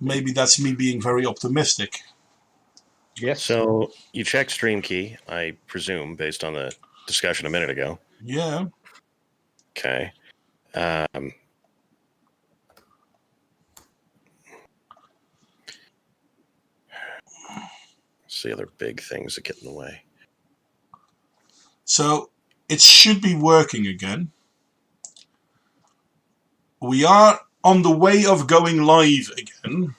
maybe that's me being very optimistic. Yes. So you check stream key, I presume, based on the discussion a minute ago. Yeah. Okay. See other big things that get in the way. So it should be working again. We are on the way of going live again.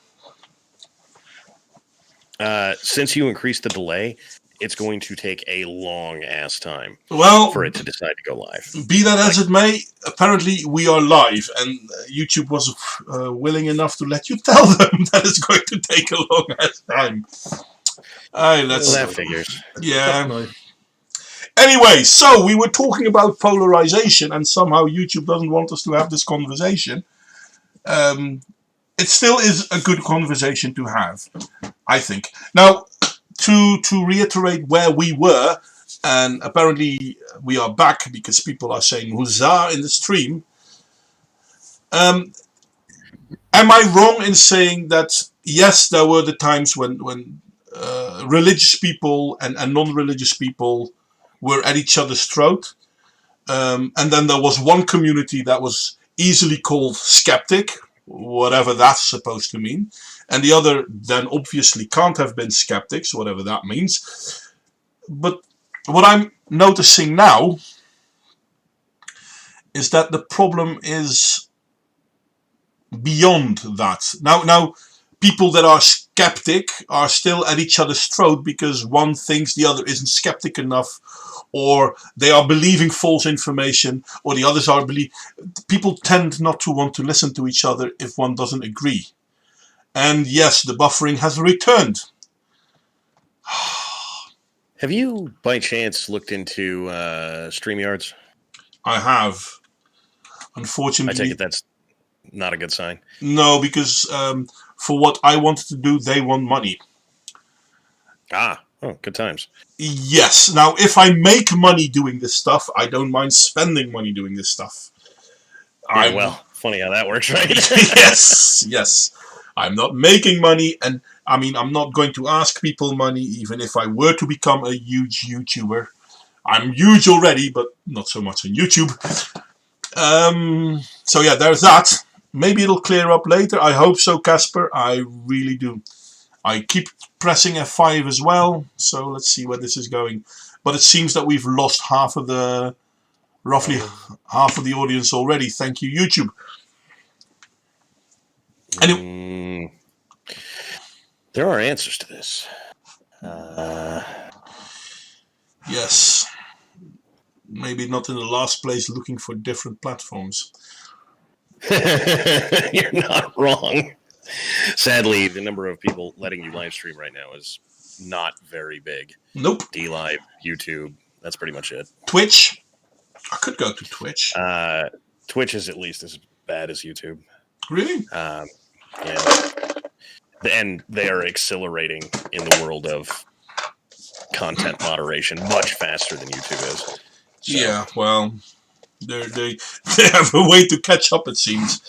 Since you increased the delay, it's going to take a long ass time for it to decide to go live. Be that as it may, apparently we are live, and YouTube was willing enough to let you tell them that it's going to take a long ass time. That figures. Yeah. Anyway, so we were talking about polarization, and somehow YouTube doesn't want us to have this conversation. It still is a good conversation to have, I think. Now, to reiterate where we were, and apparently we are back because people are saying huzzah in the stream. Am I wrong in saying that, yes, there were the times when religious people and non-religious people were at each other's throat, and then there was one community that was easily called skeptic, whatever that's supposed to mean, and the other then obviously can't have been skeptics, whatever that means. But what I'm noticing now is that the problem is beyond that. Now people that are skeptic are still at each other's throat because one thinks the other isn't skeptic enough, or they are believing false information, or the others are people tend not to want to listen to each other if one doesn't agree. And yes, the buffering has returned. Have you, by chance, looked into StreamYards? I have. Unfortunately, I take it that's not a good sign. No, because for what I wanted to do, they want money. Good times. Yes. Now, if I make money doing this stuff, I don't mind spending money doing this stuff. Yeah, well, funny how that works, right? Yes. I'm not making money, and I mean, I'm not going to ask people money, even if I were to become a huge YouTuber. I'm huge already, but not so much on YouTube. So yeah, there's that. Maybe it'll clear up later. I hope so, Casper. I really do. I keep pressing F5 as well, so let's see where this is going. But it seems that we've lost roughly half of the audience already. Thank you, YouTube. Anyway, there are answers to this. Yes. Maybe not in the last place looking for different platforms. You're not wrong. Sadly, the number of people letting you live stream right now is not very big. Nope. DLive, YouTube, that's pretty much it. Twitch? I could go to Twitch. Twitch is at least as bad as YouTube. Really? Yeah. And they are accelerating in the world of content moderation much faster than YouTube is. So. Yeah, well, they have a way to catch up, it seems.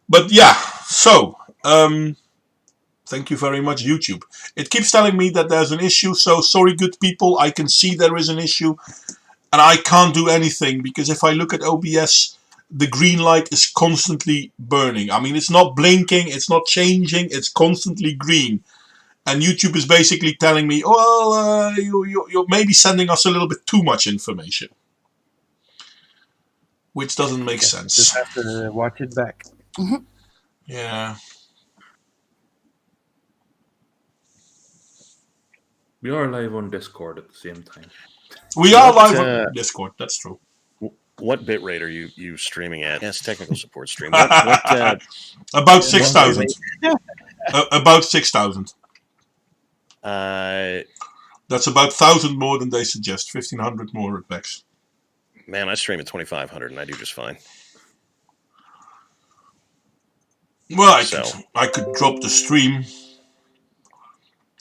But yeah, so thank you very much, YouTube. It keeps telling me that there's an issue, so sorry, good people. I can see there is an issue, and I can't do anything because if I look at OBS, the green light is constantly burning. I mean, it's not blinking, it's not changing, it's constantly green. And YouTube is basically telling me, well, you're maybe sending us a little bit too much information. Which doesn't make sense. Just have to watch it back. Mm-hmm. Yeah. We are live on Discord at the same time. We are live on Discord, that's true. What bitrate are you streaming at? Yes, technical support stream. About 6,000. About 6,000. That's about 1,000 more than they suggest. 1,500 more at max. Man, I stream at 2,500 and I do just fine. Well, I could drop the stream.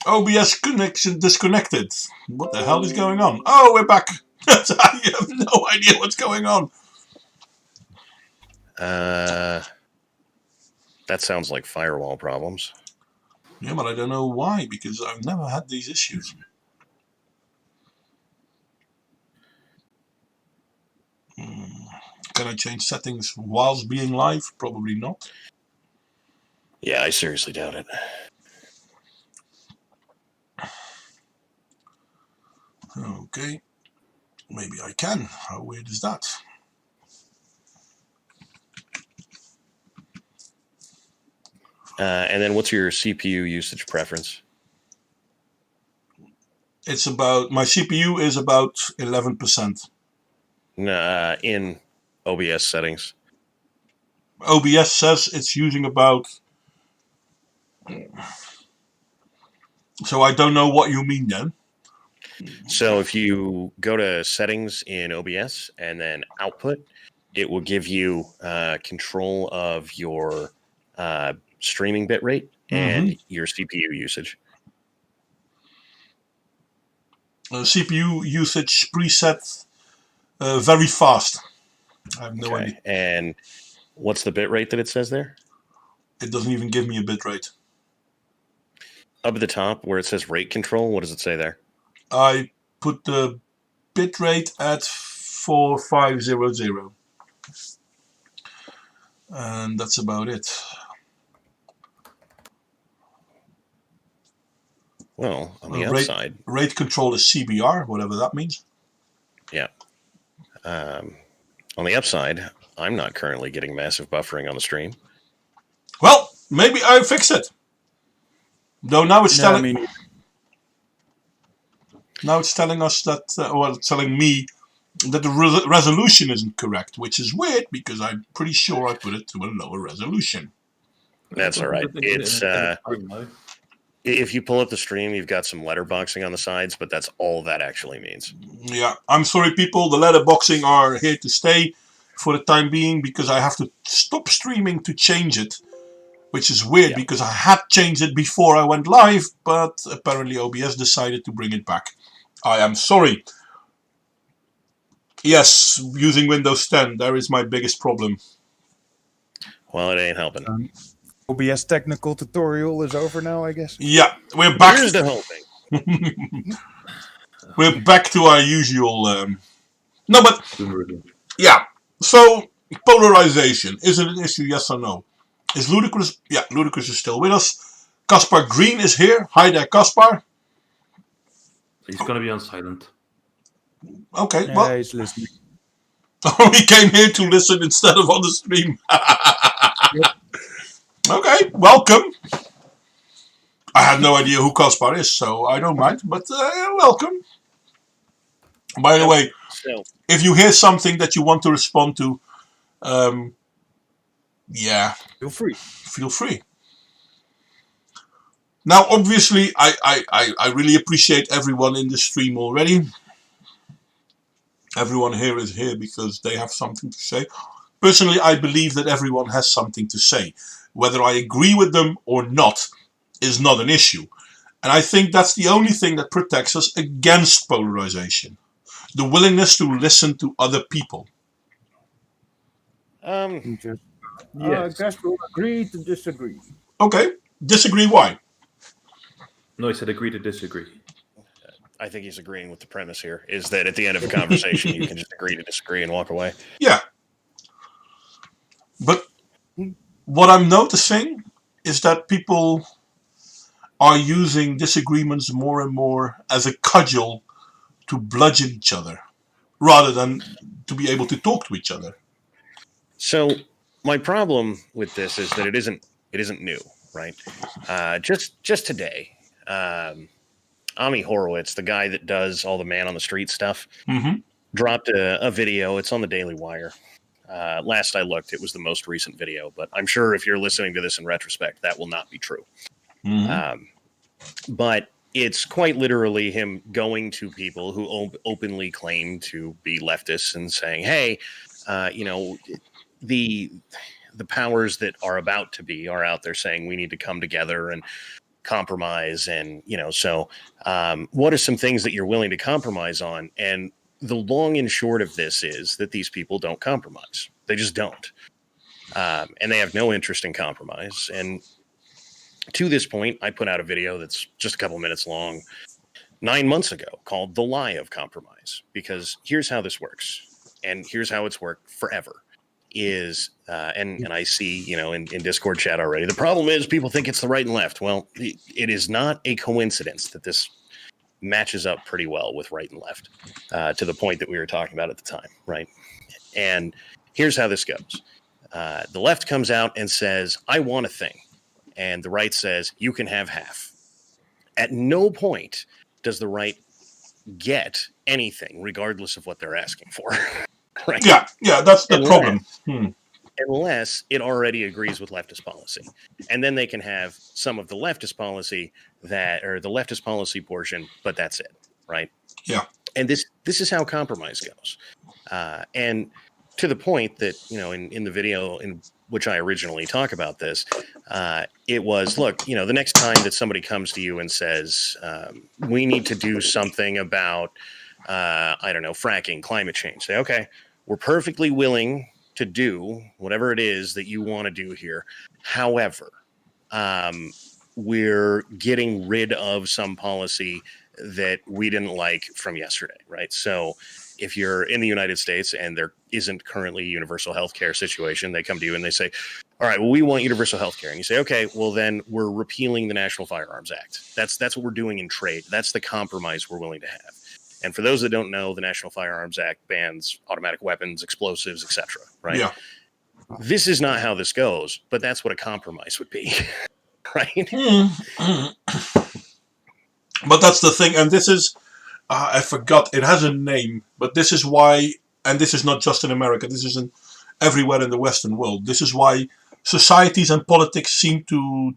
OBS connection disconnected. What the hell is going on? Oh, we're back. I have no idea what's going on. That sounds like firewall problems. Yeah, but I don't know why, because I've never had these issues. Can I change settings whilst being live? Probably not. Yeah, I seriously doubt it. Okay. Maybe I can. How weird is that? And then what's your CPU usage preference? It's about, my CPU is about 11%. In OBS settings. OBS says it's using about, so I don't know what you mean then. So if you go to settings in OBS and then output, it will give you control of your streaming bitrate and your CPU usage. CPU usage preset very fast. I have no idea. And what's the bitrate that it says there? It doesn't even give me a bitrate. Up at the top where it says rate control, what does it say there? I put the bitrate at 4500. And that's about it. Well, on the upside, rate control is CBR, whatever that means. Yeah. On the upside, I'm not currently getting massive buffering on the stream. Well, maybe I fixed it. Though now it's telling. Now it's telling us that, well, it's telling me that the resolution isn't correct, which is weird because I'm pretty sure I put it to a lower resolution. That's all right. It's if you pull up the stream, you've got some letterboxing on the sides, but that's all that actually means. Yeah, I'm sorry, people. The letterboxing are here to stay for the time being because I have to stop streaming to change it, which is weird because I had changed it before I went live, but apparently OBS decided to bring it back. I am sorry. Yes, using Windows 10, there is my biggest problem. Well, it ain't helping. OBS technical tutorial is over now, I guess. Yeah, we're back. Here's the hoping. We're back to our usual. No, but yeah. So polarization, is it an issue? Yes or no? Is Ludicrous? Yeah, Ludicrous is still with us. Caspar Green is here. Hi there, Caspar. He's gonna be on silent. Okay, Yeah, well, he's listening. he came here to listen instead of on the stream. Okay, welcome. I had no idea who Caspar is, so I don't mind, but welcome. By the way, if you hear something that you want to respond to, yeah, feel free. Now, obviously, I really appreciate everyone in the stream already. Everyone here is here because they have something to say. Personally, I believe that everyone has something to say. Whether I agree with them or not is not an issue. And I think that's the only thing that protects us against polarization. The willingness to listen to other people. Yes. I guess we'll agree to disagree. Okay. Disagree why? No, he said agree to disagree. I think he's agreeing with the premise here, is that at the end of a conversation, you can just agree to disagree and walk away. Yeah. But what I'm noticing is that people are using disagreements more and more as a cudgel to bludgeon each other, rather than to be able to talk to each other. So my problem with this is that it isn't new, right? Just today, Ami Horowitz, the guy that does all the man on the street stuff, dropped a video. It's on the Daily Wire. Last I looked, it was the most recent video, but I'm sure if you're listening to this in retrospect, that will not be true. But it's quite literally him going to people who openly claim to be leftists and saying, hey, the powers that are about to be are out there saying we need to come together and compromise. And, so what are some things that you're willing to compromise on? And the long and short of this is that these people don't compromise. They just don't. and they have no interest in compromise. And to this point, I put out a video that's just a couple minutes long 9 months ago called The Lie of Compromise, because here's how this works, and here's how it's worked forever. And I see, in Discord chat already, the problem is people think it's the right and left. Well, it is not a coincidence that this matches up pretty well with right and left, to the point that we were talking about at the time, right? And here's how this goes. The left comes out and says, I want a thing. And the right says, you can have half. At no point does the right get anything, regardless of what they're asking for. Right? Yeah, that's the problem. Unless it already agrees with leftist policy. And then they can have some of the leftist policy or the leftist policy portion, but that's it, right? Yeah. And this is how compromise goes. And to the point that, in the video in which I originally talk about this, it was, look, the next time that somebody comes to you and says, we need to do something about, fracking, climate change. Say, okay, we're perfectly willing to do whatever it is that you want to do here. However, we're getting rid of some policy that we didn't like from yesterday, right? So if you're in the United States and there isn't currently a universal health care situation, they come to you and they say, all right, well, we want universal health care. And you say, okay, well, then we're repealing the National Firearms Act. That's what we're doing in trade. That's the compromise we're willing to have. And for those that don't know, the National Firearms Act bans automatic weapons, explosives, etc. Right? Yeah. This is not how this goes, but that's what a compromise would be, right? But that's the thing, and this is, I forgot, it has a name, but this is why, and this is not just in America, this is everywhere in the Western world, this is why societies and politics seem to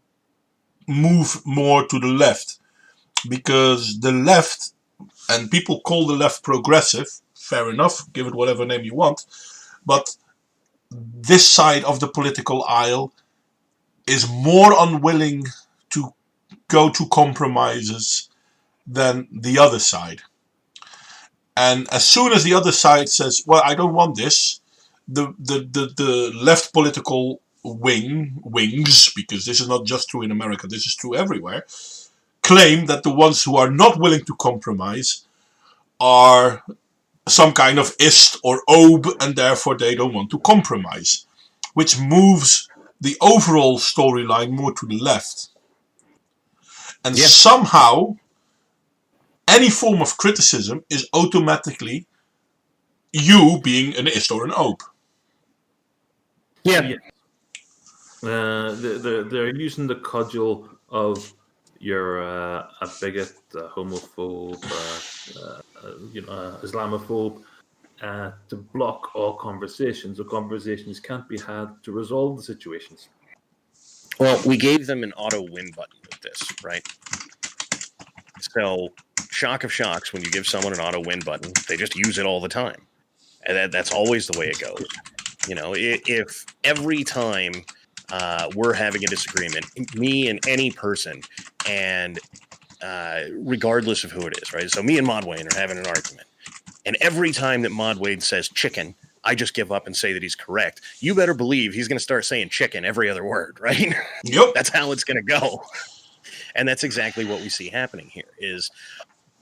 move more to the left, because the left, and people call the left progressive, fair enough, give it whatever name you want, but this side of the political aisle is more unwilling to go to compromises than the other side. And as soon as the other side says, well, I don't want this, the left political wings, because this is not just true in America, this is true everywhere, claim that the ones who are not willing to compromise are some kind of ist or obe, and therefore they don't want to compromise, which moves the overall storyline more to the left. And somehow, any form of criticism is automatically you being an ist or an obe. Yeah. They're using the cudgel of you're a bigot, a homophobe, Islamophobe, to block all conversations. So conversations can't be had to resolve the situations. Well, we gave them an auto win button with this, right? So, shock of shocks, when you give someone an auto win button, they just use it all the time. And that's always the way it goes. If every time we're having a disagreement, me and any person, and regardless of who it is, right? So me and Mod Wayne are having an argument. And every time that Mod Wayne says chicken, I just give up and say that he's correct. You better believe he's going to start saying chicken every other word, right? Yep. That's how it's going to go. And that's exactly what we see happening here is,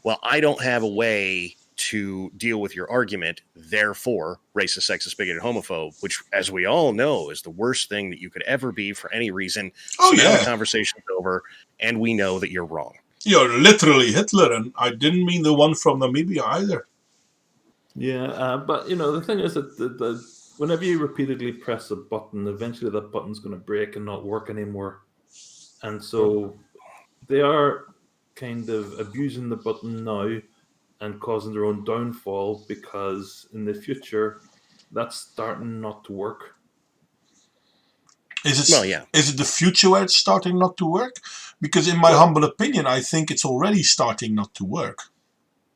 well, I don't have a way to deal with your argument, therefore, racist, sexist, bigoted, homophobe, which, as we all know, is the worst thing that you could ever be for any reason. Oh, so yeah. The conversation's over, and we know that you're wrong. You're literally Hitler, and I didn't mean the one from Namibia either. Yeah, but the thing is that whenever you repeatedly press a button, eventually that button's going to break and not work anymore. And so they are kind of abusing the button now and causing their own downfall, because in the future that's starting not to work. Is it the future where it's starting not to work? Because in my humble opinion, I think it's already starting not to work.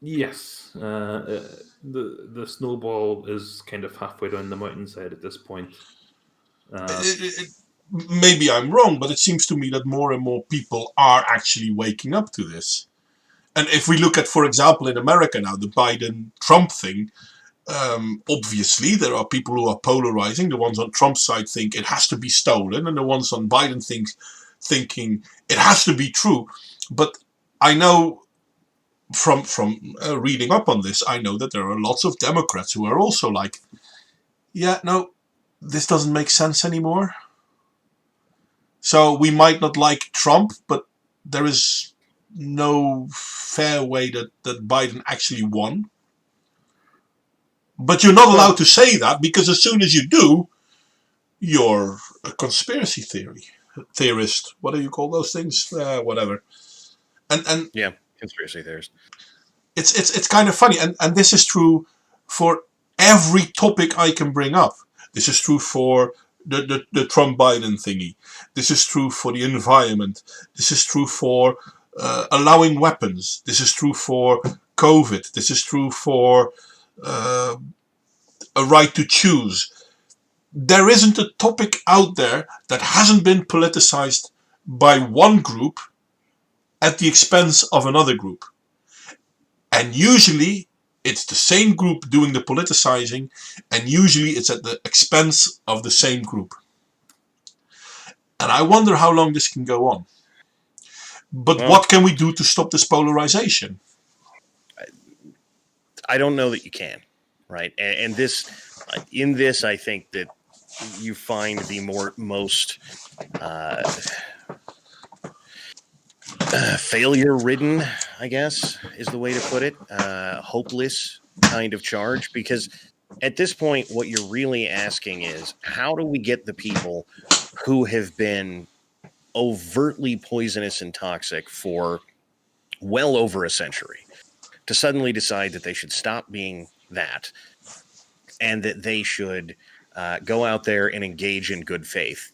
Yes. The snowball is kind of halfway down the mountainside at this point. Maybe I'm wrong, but it seems to me that more and more people are actually waking up to this. And if we look at, for example, in America now, the Biden-Trump thing, Obviously, there are people who are polarizing. The ones on Trump's side think it has to be stolen, and the ones on Biden thinking it has to be true. But I know from reading up on this, I know that there are lots of Democrats who are also like, yeah, no, this doesn't make sense anymore. So we might not like Trump, but there is no fair way that Biden actually won. But you're not allowed to say that, because as soon as you do, you're a conspiracy theorist. What do you call those things? Whatever. And yeah, conspiracy theorist. It's kind of funny, and this is true for every topic I can bring up. This is true for the Trump-Biden thingy. This is true for the environment. This is true for allowing weapons. This is true for COVID. This is true for a right to choose. There isn't a topic out there that hasn't been politicized by one group at the expense of another group. And usually it's the same group doing the politicizing, and usually it's at the expense of the same group. And I wonder how long this can go on. But what can we do to stop this polarization? I don't know that you can, right? And this, in this, I think that you find the most failure-ridden, I guess, is the way to put it, hopeless kind of charge, because at this point, what you're really asking is, how do we get the people who have been overtly poisonous and toxic for well over a century to suddenly decide that they should stop being that, and that they should go out there and engage in good faith?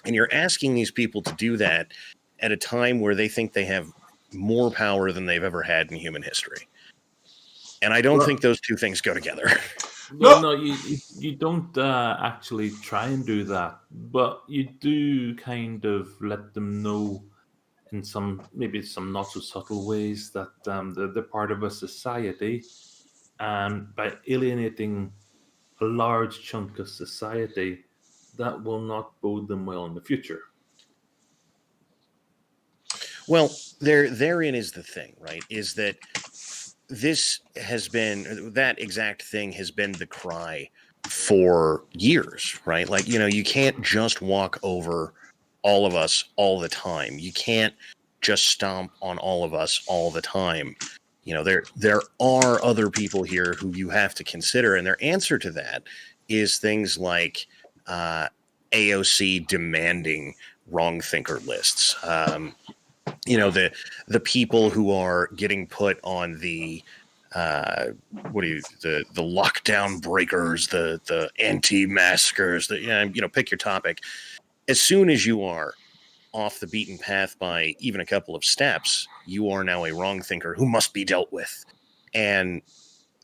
And you're asking these people to do that at a time where they think they have more power than they've ever had in human history. And I don't think those two things go together. No, you don't actually try and do that, but you do kind of let them know in maybe some not so subtle ways that they're part of a society, and by alienating a large chunk of society, that will not bode them well in the future. Well, therein is the thing, right? Is that this has been, that exact thing has been the cry for years, right? Like, you can't just walk over all of us all the time. You can't just stomp on all of us all the time. There are other people here who you have to consider, and their answer to that is things like AOC demanding wrong thinker lists. The people who are getting put on the lockdown breakers, the anti-maskers, pick your topic. As soon as you are off the beaten path by even a couple of steps, you are now a wrong thinker who must be dealt with. And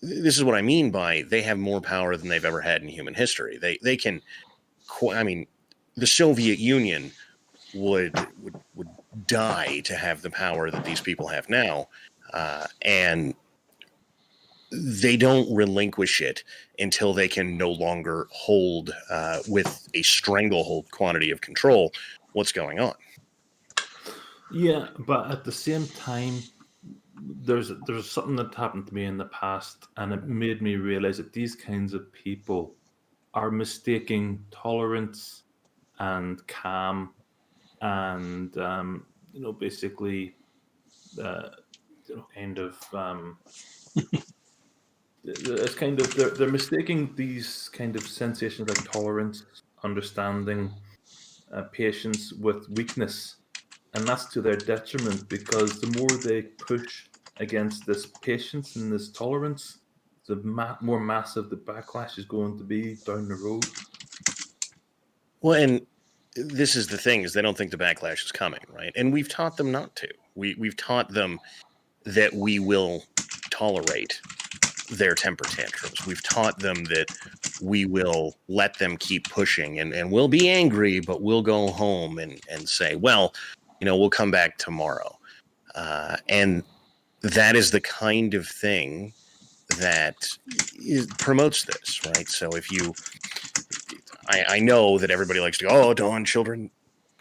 this is what I mean by they have more power than they've ever had in human history. They can, the Soviet Union would die to have the power that these people have now, and they don't relinquish it until they can no longer hold with a stranglehold quantity of control what's going on. Yeah, but at the same time, there's something that happened to me in the past, and it made me realize that these kinds of people are mistaking tolerance and calm and basically it's kind of they're mistaking these kind of sensations like tolerance, understanding, patience with weakness, and that's to their detriment, because the more they push against this patience and this tolerance, the more massive the backlash is going to be down the road. Well, and this is the thing, is they don't think the backlash is coming, right? And we've taught them not to. We've taught them that we will tolerate their temper tantrums. We've taught them that we will let them keep pushing, and we'll be angry, but we'll go home and say, well, we'll come back tomorrow. And that is the kind of thing that promotes this, right? So if you, I know that everybody likes to go, oh, Dawn, children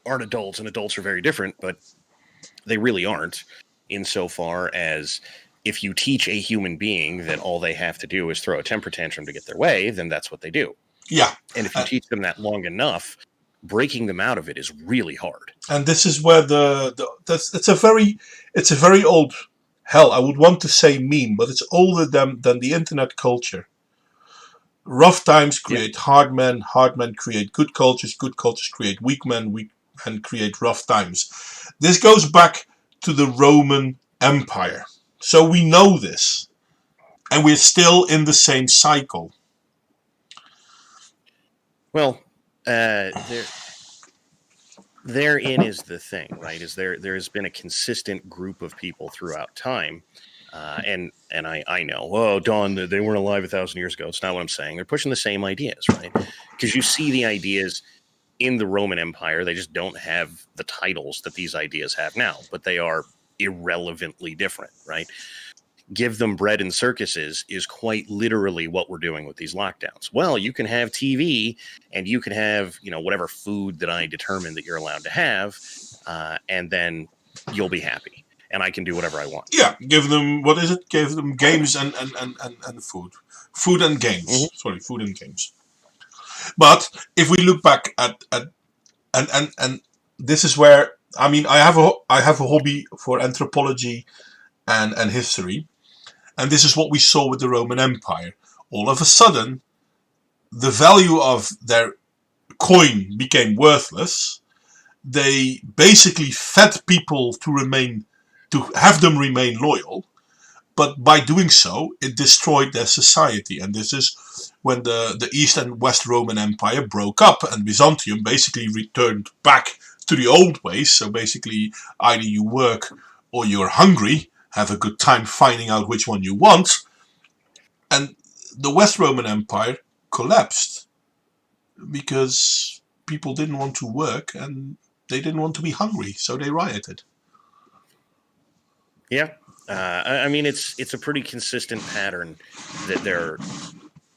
aren't adults, and adults are very different, but they really aren't, insofar as if you teach a human being that all they have to do is throw a temper tantrum to get their way, then that's what they do. Yeah. And if you teach them that long enough, breaking them out of it is really hard. And this is where it's a very old, hell, I would want to say meme, but it's older than the internet culture. Rough times create hard men create good cultures create weak men create rough times. This goes back to the Roman Empire. So we know this. And we're still in the same cycle. Well, therein is the thing, right? Is there has been a consistent group of people throughout time. And I know, oh, Dawn, they weren't alive 1,000 years ago. It's not what I'm saying. They're pushing the same ideas, right? Because you see the ideas in the Roman Empire. They just don't have the titles that these ideas have now, but they are irrelevantly different, right? Give them bread and circuses is quite literally what we're doing with these lockdowns. Well, you can have TV and you can have, whatever food that I determine that you're allowed to have, and then you'll be happy. And I can do whatever I want. Yeah, give them, what is it? Give them games and food. Food and games. Mm-hmm. Sorry, food and games. But if we look back at and this is where, I mean, I have a hobby for anthropology and history. And this is what we saw with the Roman Empire. All of a sudden, the value of their coin became worthless. They basically fed people to have them remain loyal, but by doing so, it destroyed their society. And this is when the East and West Roman Empire broke up, and Byzantium basically returned back to the old ways. So basically, either you work or you're hungry, have a good time finding out which one you want. And the West Roman Empire collapsed because people didn't want to work and they didn't want to be hungry, so they rioted. Yeah, I mean, it's a pretty consistent pattern that there,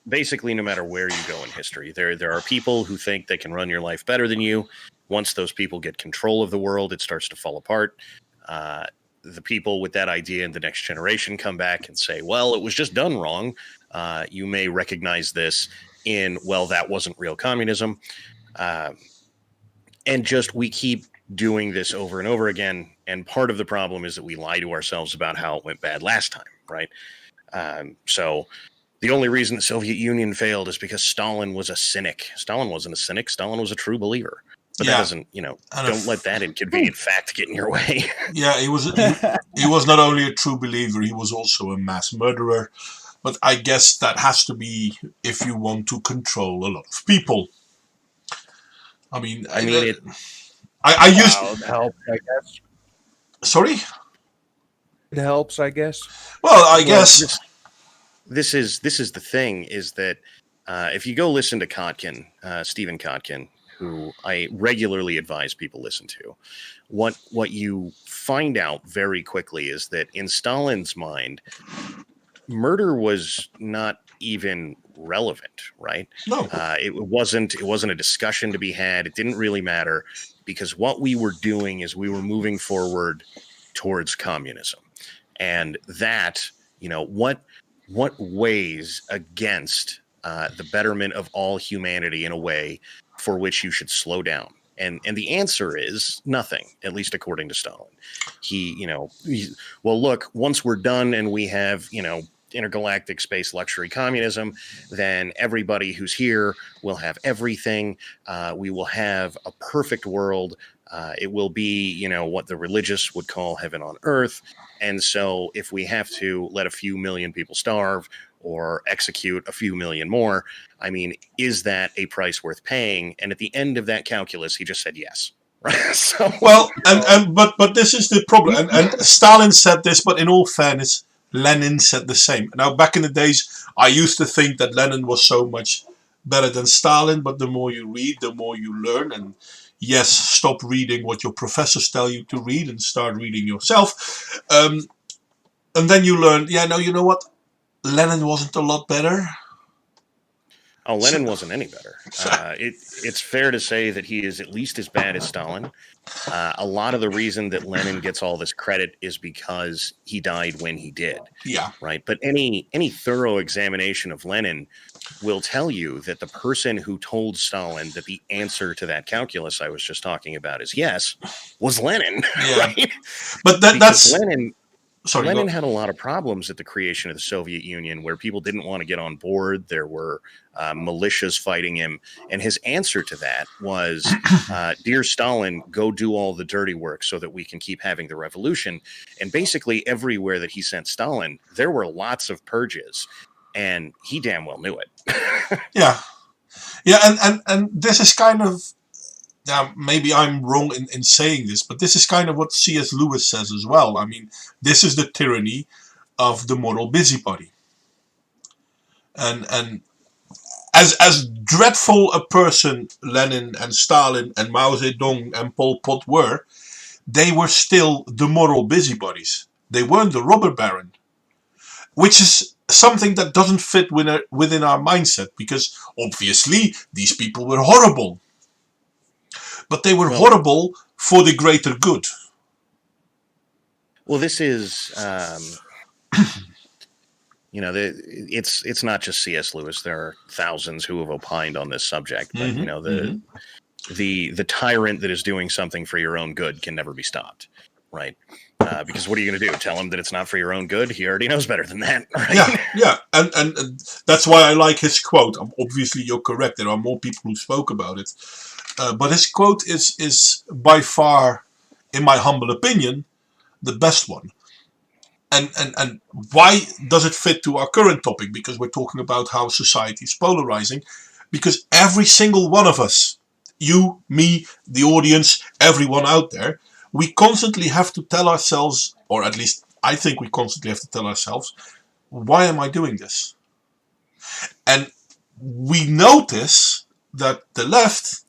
basically, no matter where you go in history, there are people who think they can run your life better than you. Once those people get control of the world, it starts to fall apart. The people with that idea in the next generation come back and say, well, it was just done wrong. You may recognize this in, well, that wasn't real communism. And just we keep doing this over and over again. And part of the problem is that we lie to ourselves about how it went bad last time, right? So the only reason the Soviet Union failed is because Stalin was a cynic. Stalin wasn't a cynic. Stalin was a true believer. But that doesn't, don't let that inconvenient fact get in your way. Yeah, he was not only a true believer, he was also a mass murderer. But I guess that has to be if you want to control a lot of people. I mean, I used. It helps, I guess. Sorry? It helps, I guess. Well, I guess this is the thing, is that if you go listen to Kotkin, Stephen Kotkin, who I regularly advise people listen to, what you find out very quickly is that in Stalin's mind, murder was not even relevant, right? No. It wasn't a discussion to be had. It didn't really matter, because what we were doing is we were moving forward towards communism. And that, what weighs against the betterment of all humanity in a way for which you should slow down? And the answer is nothing, at least according to Stalin. Well, look, once we're done and we have, intergalactic space luxury communism, then everybody who's here will have everything. We will have a perfect world. It will be, what the religious would call heaven on earth. And so if we have to let a few million people starve or execute a few million more, I mean, is that a price worth paying? And at the end of that calculus, he just said yes. Right. So, well, but this is the problem. And Stalin said this, but in all fairness, Lenin said the same. Now, back in the days, I used to think that Lenin was so much better than Stalin, but the more you read, the more you learn. And yes, stop reading what your professors tell you to read and start reading yourself. And then you learn, you know what? Lenin wasn't a lot better. Oh, Lenin wasn't any better. It's fair to say that he is at least as bad as Stalin. A lot of the reason that Lenin gets all this credit is because he died when he did. Yeah. Right. But any thorough examination of Lenin will tell you that the person who told Stalin that the answer to that calculus I was just talking about is yes was Lenin. Yeah. Right? But that's Lenin had a lot of problems at the creation of the Soviet Union where people didn't want to get on board. There were militias fighting him. And his answer to that was, dear Stalin, go do all the dirty work so that we can keep having the revolution. And basically everywhere that he sent Stalin, there were lots of purges. And he damn well knew it. Yeah. And this is kind of, maybe I'm wrong in saying this, but this is kind of what C.S. Lewis says as well. I mean, this is the tyranny of the moral busybody. And as dreadful a person Lenin and Stalin and Mao Zedong and Pol Pot were, they were still the moral busybodies. They weren't the robber baron, which is something that doesn't fit within our mindset, because obviously these people were horrible. But they were horrible for the greater good. Well, this is, it's not just C.S. Lewis. There are thousands who have opined on this subject. But the tyrant that is doing something for your own good can never be stopped, right? Because what are you going to do? Tell him that it's not for your own good? He already knows better than that, right? Yeah. And that's why I like his quote. Obviously, you're correct. There are more people who spoke about it. But his quote is by far, in my humble opinion, the best one. And why does it fit to our current topic? Because we're talking about how society is polarizing. Because every single one of us, you, me, the audience, everyone out there, we constantly have to tell ourselves, or at least I think we constantly have to tell ourselves, why am I doing this? And we notice that the left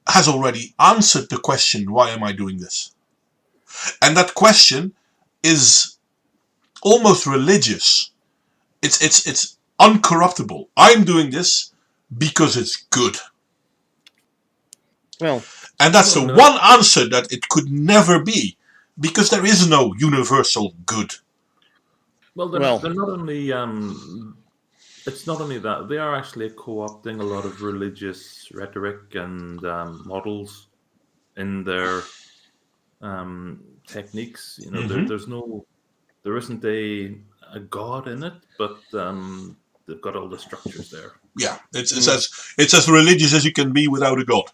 has already answered the question, why am I doing this? And that question is almost religious. It's uncorruptible. I'm doing this because it's good. Well, and that's the one answer that it could never be, because there is no universal good. Well, they're not only it's not only that, they are actually co-opting a lot of religious rhetoric and models in their techniques. There isn't a god in it, but they've got all the structures there. Yeah, it's as religious as you can be without a god.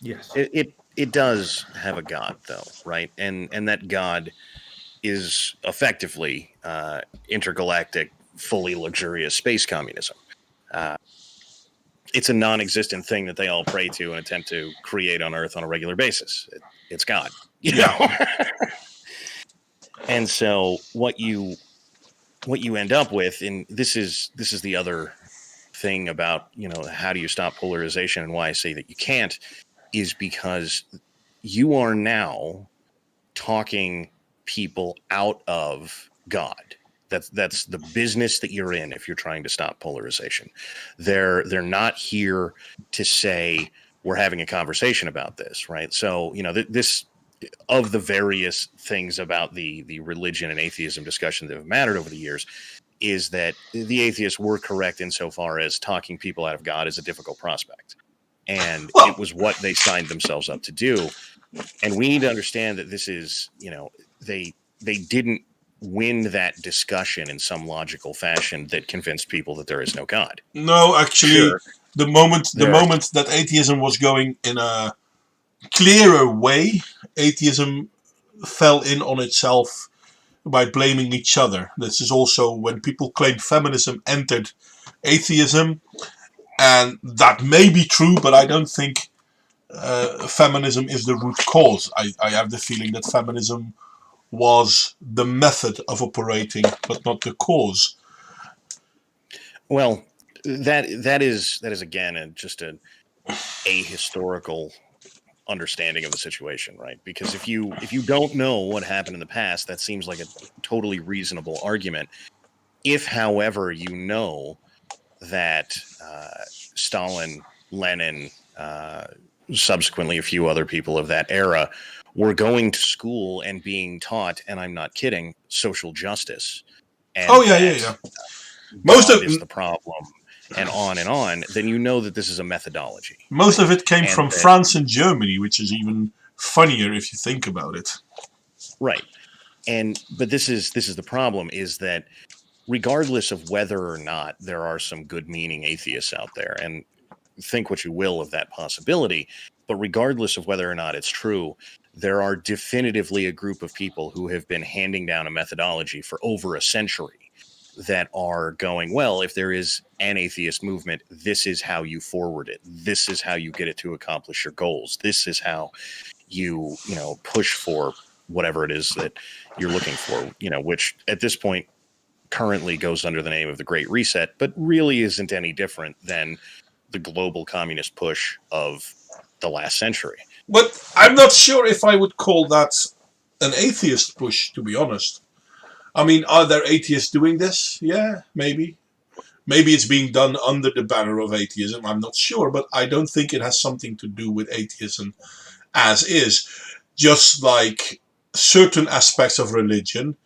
Yes, it does have a god, though, right? And that god is effectively intergalactic, fully luxurious space communism. It's a non-existent thing that they all pray to and attempt to create on Earth on a regular basis. It's God, you know? And so what you end up with, and this is the other thing about, how do you stop polarization and why I say that you can't, is because you are now talking people out of God. That's the business that you're in if you're trying to stop polarization. They're not here to say we're having a conversation about this, right? So, this of the various things about the religion and atheism discussion that have mattered over the years is that the atheists were correct insofar as talking people out of God is a difficult prospect. And it was what they signed themselves up to do. And we need to understand that this is, they didn't win that discussion in some logical fashion that convinced people that there is no God. No, actually, the moment that atheism was going in a clearer way, atheism fell in on itself by blaming each other. This is also when people claim feminism entered atheism, and that may be true, but I don't think feminism is the root cause. I have the feeling that feminism was the method of operating, but not the cause. Well, that is again just a ahistorical understanding of the situation, right? Because if you don't know what happened in the past, that seems like a totally reasonable argument. If, however, you know that Stalin, Lenin, subsequently a few other people of that era were going to school and being taught, and I'm not kidding, social justice. And Most of is the problem, and on, then you know that this is a methodology. Most of it came from France and Germany, which is even funnier if you think about it. Right. But this is the problem, is that regardless of whether or not there are some good-meaning atheists out there, and think what you will of that possibility, but regardless of whether or not it's true, there are definitively a group of people who have been handing down a methodology for over a century that are going, well, if there is an atheist movement, this is how you forward it. This is how you get it to accomplish your goals. This is how you push for whatever it is that you're looking for, which at this point currently goes under the name of the Great Reset, but really isn't any different than the global communist push of the last century. But I'm not sure if I would call that an atheist push, to be honest. I mean, are there atheists doing this? Yeah, maybe. Maybe it's being done under the banner of atheism. I'm not sure, but I don't think it has something to do with atheism as is. Just like certain aspects of religion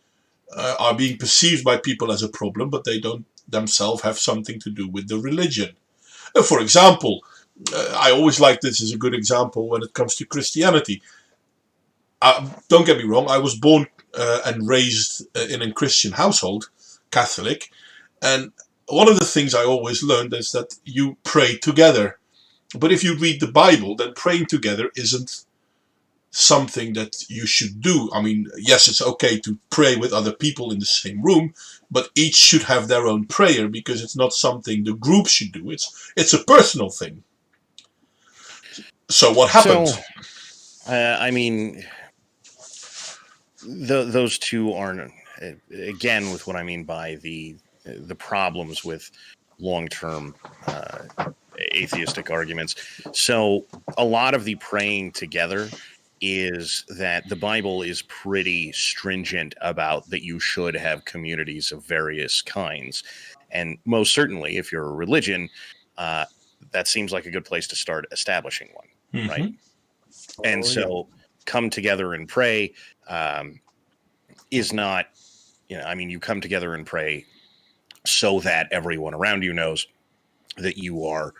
are being perceived by people as a problem, but they don't themselves have something to do with the religion. For example, I always like this as a good example when it comes to Christianity. Don't get me wrong, I was born and raised in a Christian household, Catholic, and one of the things I always learned is that you pray together. But if you read the Bible, then praying together isn't something that you should do. I mean, yes, it's okay to pray with other people in the same room, but each should have their own prayer, because it's not something the group should do. It's a personal thing. So what happened? I mean, those two are, again, with what I mean by the problems with long-term atheistic arguments. So a lot of the praying together is that the Bible is pretty stringent about that you should have communities of various kinds. And most certainly, if you're a religion, that seems like a good place to start establishing one, right? And so come together and pray is not, you come together and pray so that everyone around you knows that you are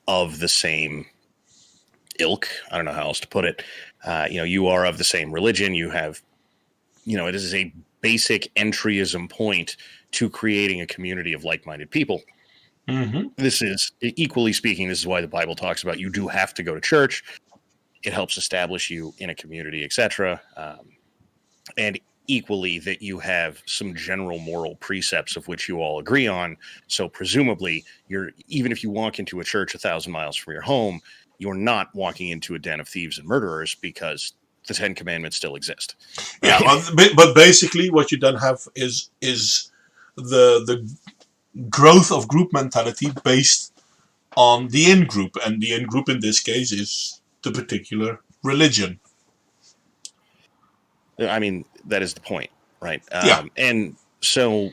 of the same ilk. I don't know how else to put it. You are of the same religion. You have, it is a basic entryism point to creating a community of like-minded people. This is, equally speaking, this is why the Bible talks about you do have to go to church. It helps establish you in a community, etc. And equally that you have some general moral precepts of which you all agree on. So presumably, even if you walk into a church 1,000 miles from your home, you're not walking into a den of thieves and murderers, because the Ten Commandments still exist. Yeah, but basically what you then have is the growth of group mentality based on the in-group, and the in-group in this case is the particular religion. I mean, that is the point, right? Yeah. And so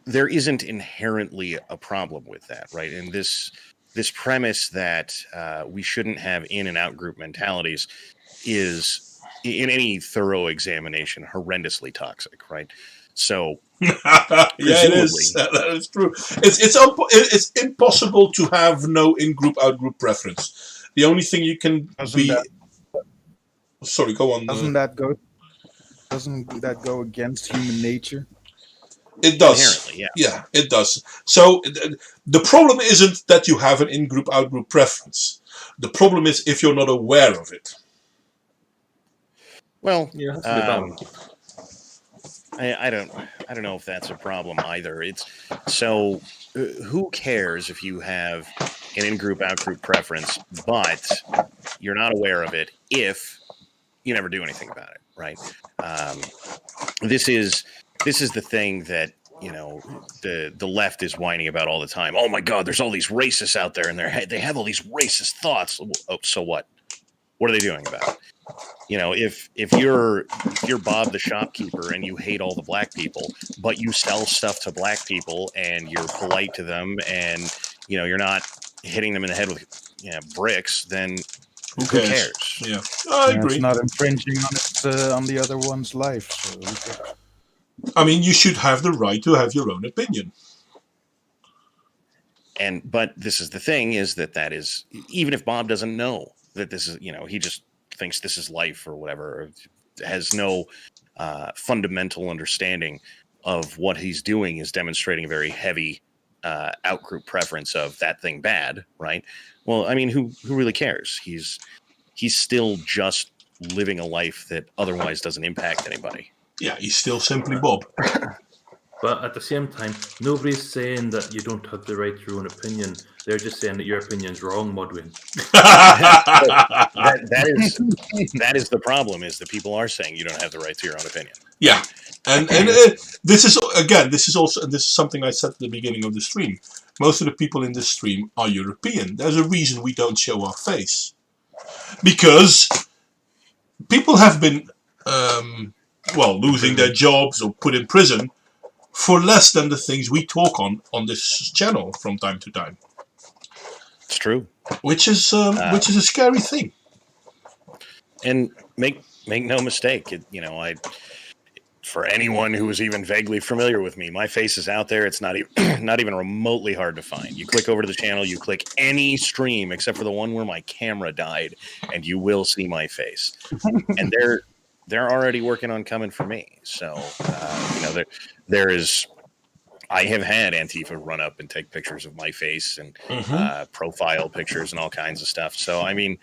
there isn't inherently a problem with that, right? And this premise that we shouldn't have in and out group mentalities is, in any thorough examination, horrendously toxic, right? So, yeah, it is. That is true. It's impossible to have no in-group, out-group preference. The only thing you can Sorry, go on. Doesn't that go against human nature? It does. Inherently, yeah. Yeah, it does. So the problem isn't that you have an in-group, out-group preference. The problem is if you're not aware of it. Well, I don't know if that's a problem either. It's so who cares if you have an in-group, out-group preference, but you're not aware of it if you never do anything about it, right? This is the thing that the left is whining about all the time. Oh my God, there's all these racists out there, and they have all these racist thoughts. Oh, so what? What are they doing about it? You know, if you're Bob the shopkeeper and you hate all the black people, but you sell stuff to black people and you're polite to them and, you know, you're not hitting them in the head with, you know, bricks, then Who who cares? cares? Yeah, I agree. It's not infringing on the other one's life. So who cares? I mean, you should have the right to have your own opinion. But this is the thing, is that is, even if Bob doesn't know that this is, you know, he just thinks this is life or whatever, or has no fundamental understanding of what he's doing, is demonstrating a very heavy outgroup preference of that thing bad, right? Well, I mean, who really cares? He's still just living a life that otherwise doesn't impact anybody. Yeah, he's still simply Bob. But at the same time, nobody's saying that you don't have the right to your own opinion. They're just saying that your opinion's wrong, Mudwin. That is the problem, is that people are saying you don't have the right to your own opinion. Yeah, and this is something I said at the beginning of the stream. Most of the people in this stream are European. There's a reason we don't show our face, because people have been losing their jobs or put in prison for less than the things we talk on this channel from time to time. It's true, which is a scary thing. And make no mistake, for anyone who is even vaguely familiar with me, my face is out there. It's not even remotely hard to find. You click over to the channel, you click any stream except for the one where my camera died, and you will see my face. And they're already working on coming for me. So there is. I have had Antifa run up and take pictures of my face and profile pictures and all kinds of stuff. So I mean,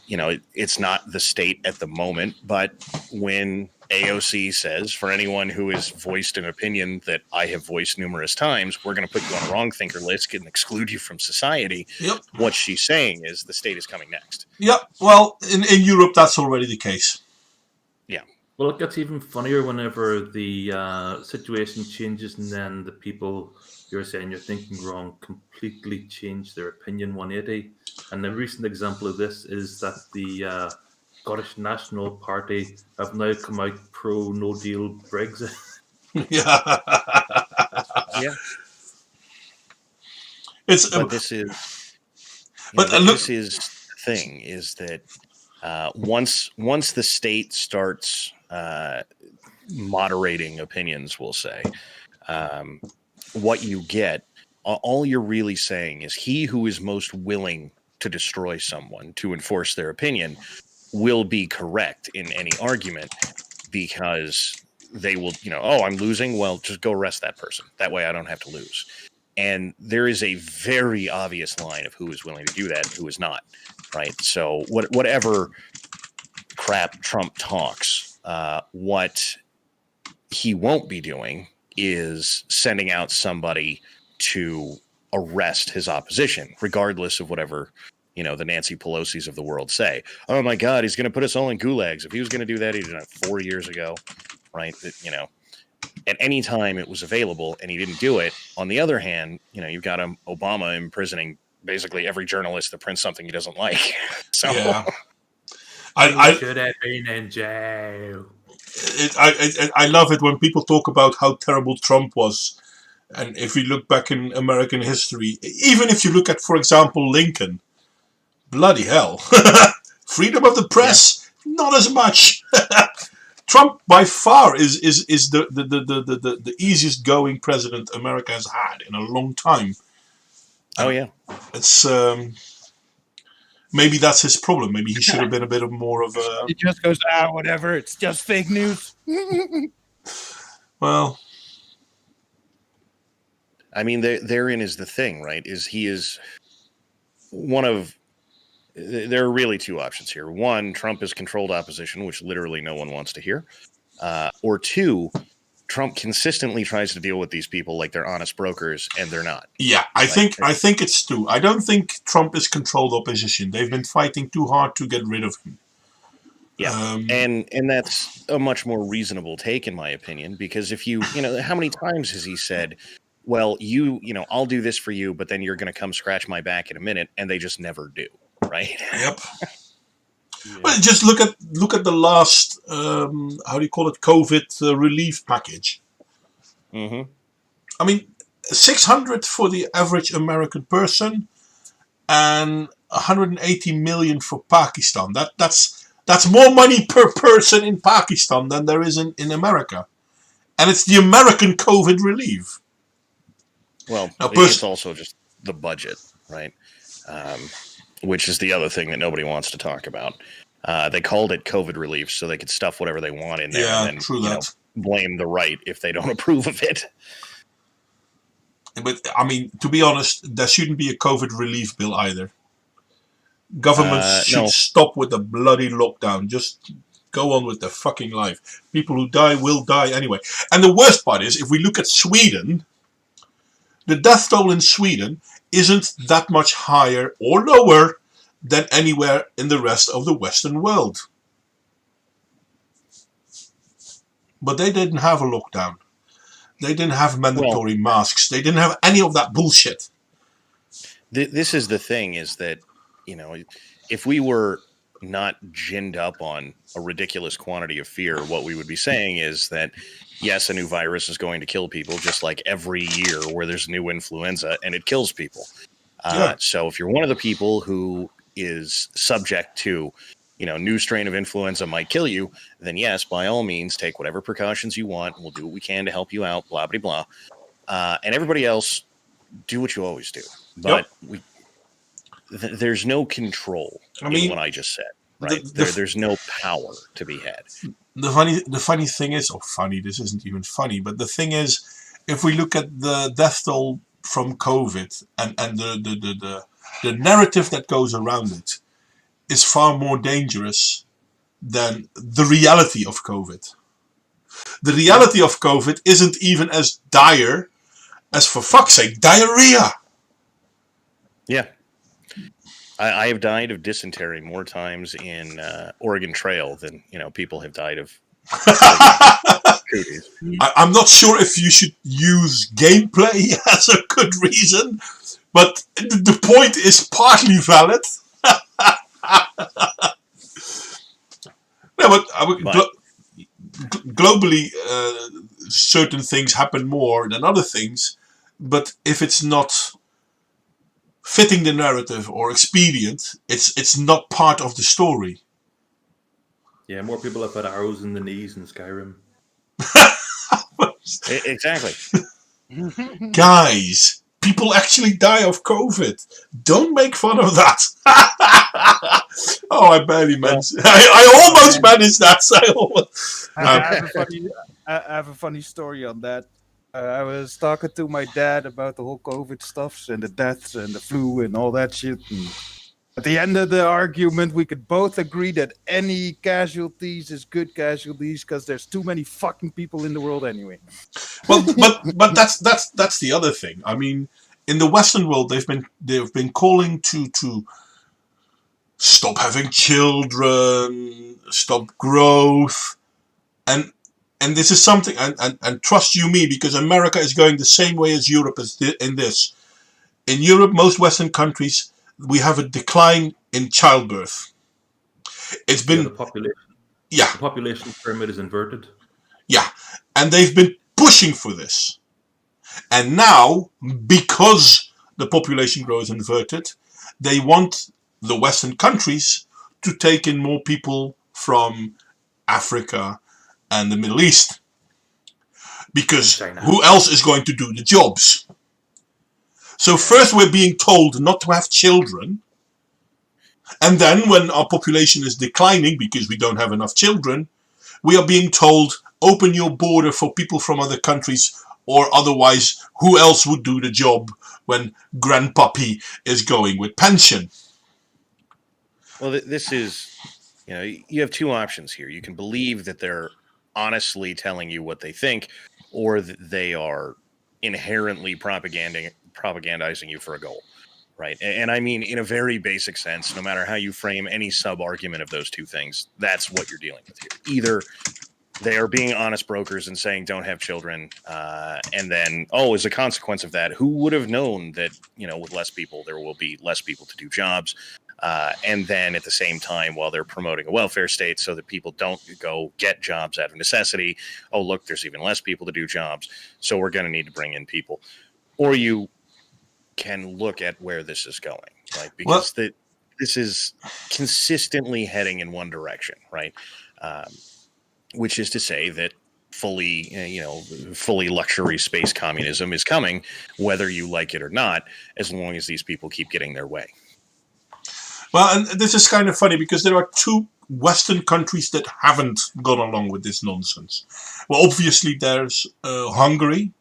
it's not the state at the moment, but when AOC says, for anyone who has voiced an opinion that I have voiced numerous times, we're going to put you on a wrong thinker list and exclude you from society. Yep. What she's saying is the state is coming next. Yep. Well, in Europe, that's already the case. Yeah. Well, it gets even funnier whenever the situation changes, and then the people you're saying you're thinking wrong completely change their opinion 180. And the recent example of this is that the Scottish National Party have now come out pro no deal Brexit. Yeah. This is the thing, is that once the state starts moderating opinions, we'll say, what you get, all you're really saying is he who is most willing to destroy someone to enforce their opinion will be correct in any argument, because they will, I'm losing. Well, just go arrest that person. That way I don't have to lose. And there is a very obvious line of who is willing to do that and who is not. Right. So whatever crap Trump talks, what he won't be doing is sending out somebody to arrest his opposition, regardless of whatever, the Nancy Pelosi's of the world say. Oh my God, he's going to put us all in gulags. If he was going to do that, he did it 4 years ago, right? At any time it was available, and he didn't do it. On the other hand, you've got Obama imprisoning basically every journalist that prints something he doesn't like. So yeah. I should have been in jail. I love it when people talk about how terrible Trump was. And if we look back in American history, even if you look at, for example, Lincoln, bloody hell. Freedom of the press, not as much. Trump by far is the easiest going president America has had in a long time. Oh yeah. It's maybe that's his problem. Maybe he should have been a bit of more of a. He just goes, whatever. It's just fake news. Well, I mean, therein is the thing, right? Is he is one of. There are really two options here. One, Trump is controlled opposition, which literally no one wants to hear. Or two, Trump consistently tries to deal with these people like they're honest brokers, and they're not. Yeah, I think it's two. I don't think Trump is controlled opposition. They've been fighting too hard to get rid of him. Yeah, and that's a much more reasonable take, in my opinion, because if how many times has he said, well, I'll do this for you, but then you're going to come scratch my back in a minute, and they just never do. Right. Yep. Well, just look at the last how do you call it, COVID relief package. Mm-hmm. I mean, 600 for the average American person, and 180 million for Pakistan. That's more money per person in Pakistan than there is in America, and it's the American COVID relief. Well, Now, it's also just the budget, right? Which is the other thing that nobody wants to talk about. They called it COVID relief so they could stuff whatever they want in there, Yeah, and then true that. blame the right if they don't approve of it. But I mean, to be honest, there shouldn't be a COVID relief bill either. Governments should No. stop with the bloody lockdown. Just go on with their fucking life. People who die will die anyway. And the worst part is, if we look at Sweden, the death toll in Sweden isn't that much higher or lower than anywhere in the rest of the Western world. But they didn't have a lockdown. They didn't have mandatory masks. They didn't have any of that bullshit. This is the thing, is that, if we were not ginned up on a ridiculous quantity of fear, what we would be saying is that, yes, a new virus is going to kill people, just like every year where there's a new influenza and it kills people. So if you're one of the people who is subject to, new strain of influenza might kill you, then yes, by all means, take whatever precautions you want. We'll do what we can to help you out, blah, blah, blah. And everybody else, do what you always do. But there's no control in what I just said. Right? There's no power to be had. The funny thing is, this isn't even funny, but the thing is, if we look at the death toll from COVID and the narrative that goes around it is far more dangerous than the reality of COVID. The reality of COVID isn't even as dire as, for fuck's sake, diarrhea. Yeah. I have died of dysentery more times in Oregon Trail than people have died of cooties. I'm not sure if you should use gameplay as a good reason, but the point is partly valid. No, but globally, certain things happen more than other things. But if it's not fitting the narrative or expedient, it's not part of the story. Yeah, more people have had arrows in the knees in Skyrim. Exactly. Guys, people actually die of COVID. Don't make fun of that. I barely managed. I almost managed that. I have a funny story on that. I was talking to my dad about the whole COVID stuff and the deaths and the flu and all that shit. And at the end of the argument, we could both agree that any casualties is good casualties because there's too many fucking people in the world anyway. Well, but that's the other thing. I mean, in the Western world, they've been calling to stop having children, stop growth, and this is something, and trust you me, because America is going the same way as Europe is in this. In Europe, most Western countries, we have a decline in childbirth. It's been the population. Yeah, the population pyramid is inverted. Yeah, and they've been pushing for this, and now because the population growth is inverted, they want the Western countries to take in more people from Africa and the Middle East, because who else is going to do the jobs? So first we're being told not to have children, and then when our population is declining because we don't have enough children, we are being told, open your border for people from other countries, or otherwise who else would do the job when grandpappy is going with pension? Well, this is, you have two options here. You can believe that they're honestly telling you what they think, or that they are inherently propagandizing you for a goal, right? And I mean, in a very basic sense, no matter how you frame any sub-argument of those two things, that's what you're dealing with here. Either they are being honest brokers and saying don't have children, and then, as a consequence of that, who would have known that, with less people, there will be less people to do jobs? And then at the same time, while they're promoting a welfare state so that people don't go get jobs out of necessity, oh, look, there's even less people to do jobs, so we're going to need to bring in people. Or you can look at where this is going, right? Because this is consistently heading in one direction, right? Which is to say that fully luxury space communism is coming, whether you like it or not, as long as these people keep getting their way. Well, and this is kind of funny because there are two Western countries that haven't gone along with this nonsense. Well, obviously there's Hungary,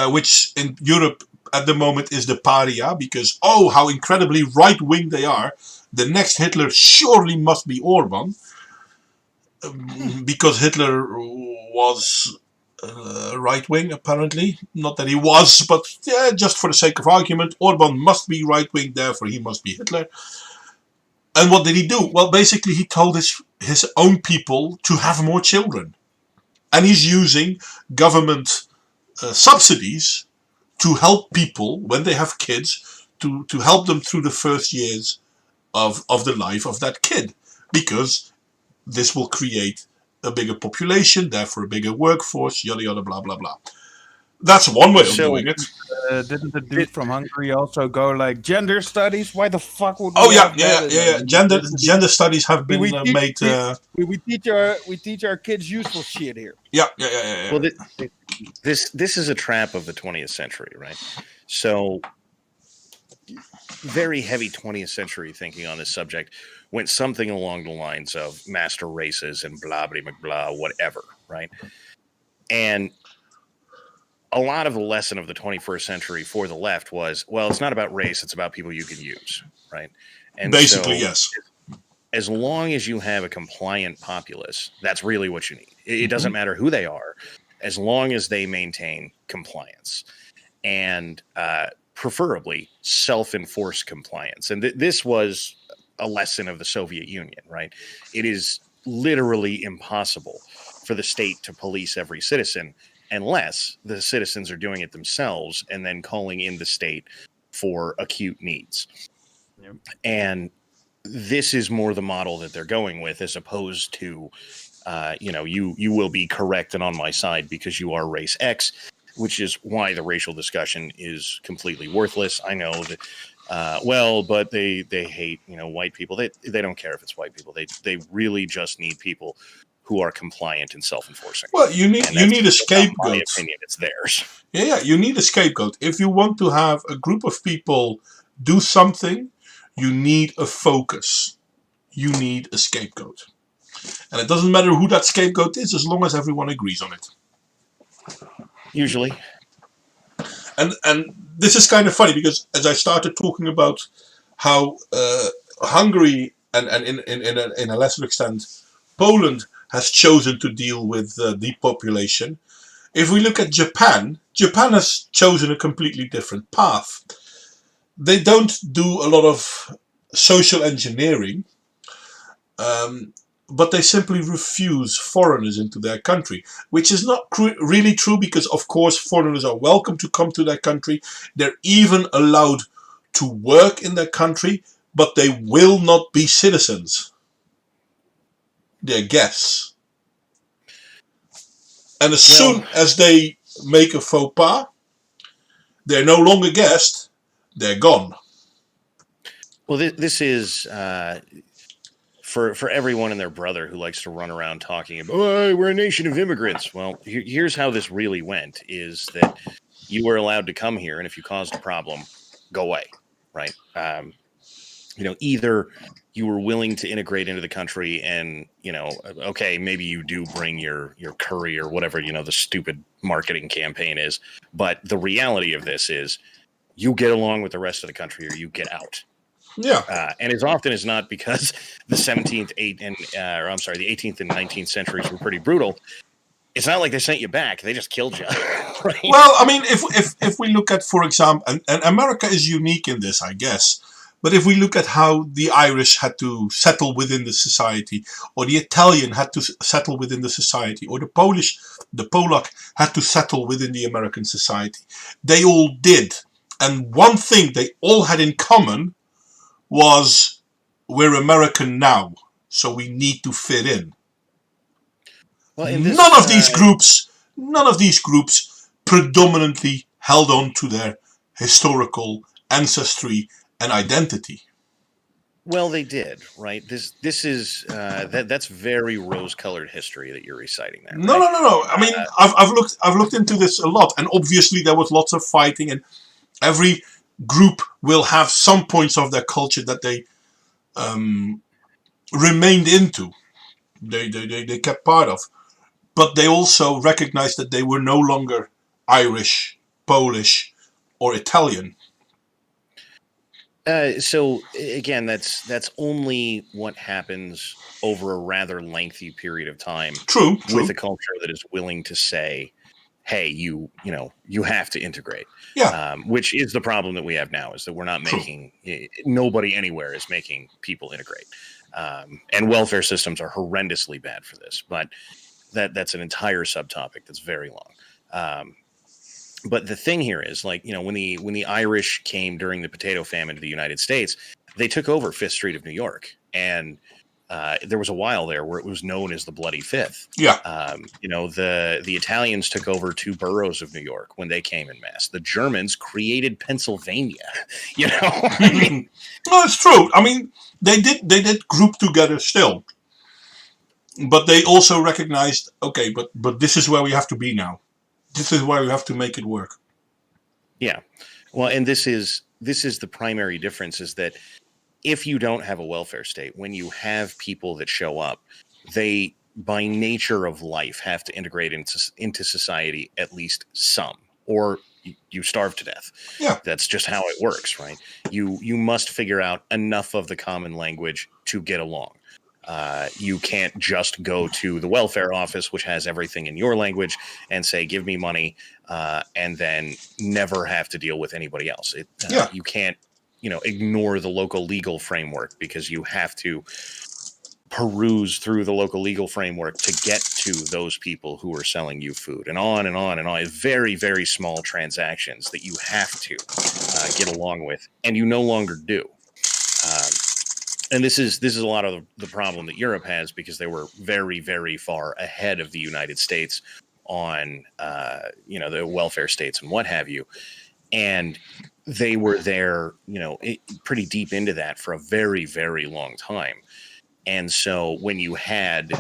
which in Europe at the moment is the paria because, oh, how incredibly right-wing they are. The next Hitler surely must be Orban, because Hitler was right-wing, apparently. Not that he was, but just for the sake of argument, Orban must be right-wing, therefore he must be Hitler. And what did he do? Well, basically he told his own people to have more children. And he's using government subsidies to help people, when they have kids, to help them through the first years of the life of that kid. Because this will create a bigger population, therefore a bigger workforce, yada yada, blah blah blah. That's one way of doing it. Didn't the dude from Hungary also go like gender studies? Why the fuck would we? Oh yeah. Gender studies have been made. We teach our kids useful shit here. Yeah. Well, this is a trap of the 20th century, right? So very heavy 20th century thinking on this subject went something along the lines of master races and blah blah blah whatever, right? And a lot of the lesson of the 21st century for the left was, well, it's not about race, it's about people you can use, right? And basically, so, yes. As long as you have a compliant populace, that's really what you need. It doesn't matter who they are, as long as they maintain compliance and preferably self-enforced compliance. And this was a lesson of the Soviet Union, right? It is literally impossible for the state to police every citizen unless the citizens are doing it themselves and then calling in the state for acute needs. Yep. And this is more the model that they're going with, as opposed to, you will be correct and on my side because you are race X, which is why the racial discussion is completely worthless. I know that, but they hate, white people. They don't care if it's white people. They really just need people who are compliant and self-enforcing. Well, you need a scapegoat. In my opinion, it's theirs. Yeah, you need a scapegoat. If you want to have a group of people do something, you need a focus. You need a scapegoat. And it doesn't matter who that scapegoat is, as long as everyone agrees on it. Usually. And this is kind of funny, because as I started talking about how Hungary and in a lesser extent Poland has chosen to deal with depopulation. If we look at Japan has chosen a completely different path. They don't do a lot of social engineering, but they simply refuse foreigners into their country, which is not really true, because of course foreigners are welcome to come to their country. They're even allowed to work in their country, but they will not be citizens. They're guests. And as soon as they make a faux pas, they're no longer guests, they're gone. Well, this is for everyone and their brother who likes to run around talking about, oh, we're a nation of immigrants. Well, here's how this really went, is that you were allowed to come here, and if you caused a problem, go away, right? Either you were willing to integrate into the country and, okay, maybe you do bring your curry or whatever, the stupid marketing campaign is. But the reality of this is you get along with the rest of the country or you get out. Yeah. And as often as not, because the 18th and 19th centuries were pretty brutal, it's not like they sent you back. They just killed you. Right? Well, I mean, if we look at, for example, and America is unique in this, I guess. But if we look at how the Irish had to settle within the society, or the Italian had to settle within the society, or the Polak had to settle within the American society, they all did. And one thing they all had in common was, we're American now, so we need to fit in. Well, None of these groups predominantly held on to their historical ancestry and identity. Well, they did, right? This is that's very rose-colored history that you're reciting there. No, right? no. I mean, I've looked into this a lot, and obviously there was lots of fighting, and every group will have some points of their culture that they remained into. They kept part of, but they also recognized that they were no longer Irish, Polish, or Italian. So again, that's only what happens over a rather lengthy period of time. True. With a culture that is willing to say, "Hey, you have to integrate." Yeah. Which is the problem that we have now, is that we're not making nobody anywhere is making people integrate, and welfare systems are horrendously bad for this. But that's an entire subtopic that's very long. But the thing here is, like, when the Irish came during the potato famine to the United States, they took over Fifth Street of New York, and there was a while there where it was known as the Bloody Fifth. Yeah. The Italians took over 2 boroughs of New York when they came en masse. The Germans created Pennsylvania. I mean, no, it's true. I mean, they did group together still, but they also recognized, okay, but this is where we have to be now. This is why we have to make it work. Yeah. Well, and this is the primary difference, is that if you don't have a welfare state, when you have people that show up, they, by nature of life, have to integrate into society at least some, or you starve to death. Yeah. That's just how it works, right? You must figure out enough of the common language to get along. You can't just go to the welfare office, which has everything in your language, and say, give me money, and then never have to deal with anybody else. You can't, ignore the local legal framework, because you have to peruse through the local legal framework to get to those people who are selling you food, and on and on and on. Very, very small transactions that you have to get along with, and you no longer do. And this is a lot of the problem that Europe has, because they were very, very far ahead of the United States on, the welfare states and what have you. And they were there, pretty deep into that for a very, very long time. And so when you had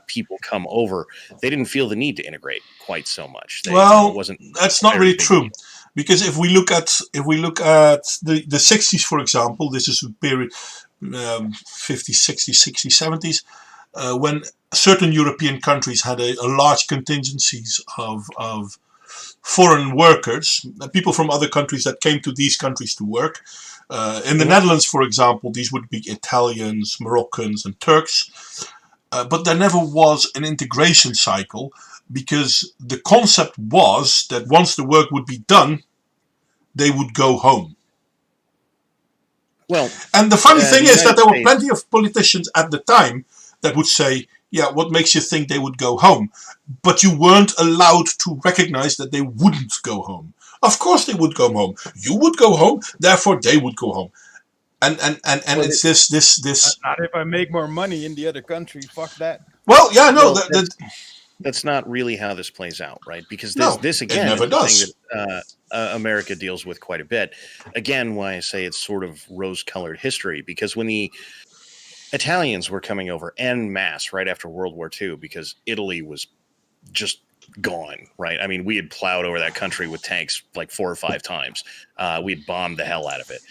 people come over, they didn't feel the need to integrate quite so much. That's not really true. Because if we look at the 60s, for example, this is a period, 50s, 60s, 60s, 70s, when certain European countries had a large contingencies of foreign workers, people from other countries that came to these countries to work. In the Netherlands, for example, these would be Italians, Moroccans, and Turks. But there never was an integration cycle, because the concept was that once the work would be done, they would go home. Well, and the funny thing is that there were plenty of politicians at the time that would say, yeah, what makes you think they would go home? But you weren't allowed to recognize that they wouldn't go home. Of course they would go home. You would go home, therefore they would go home. And it's this. Not if I make more money in the other country. Fuck that. Well, yeah, no. That's not really how this plays out, right? Because this again, it never is the does. thing that America deals with quite a bit. Again, why I say it's sort of rose-colored history, because when the Italians were coming over en masse right after World War II, because Italy was just gone, right? I mean, we had plowed over that country with tanks like 4 or 5 times. We had bombed the hell out of it.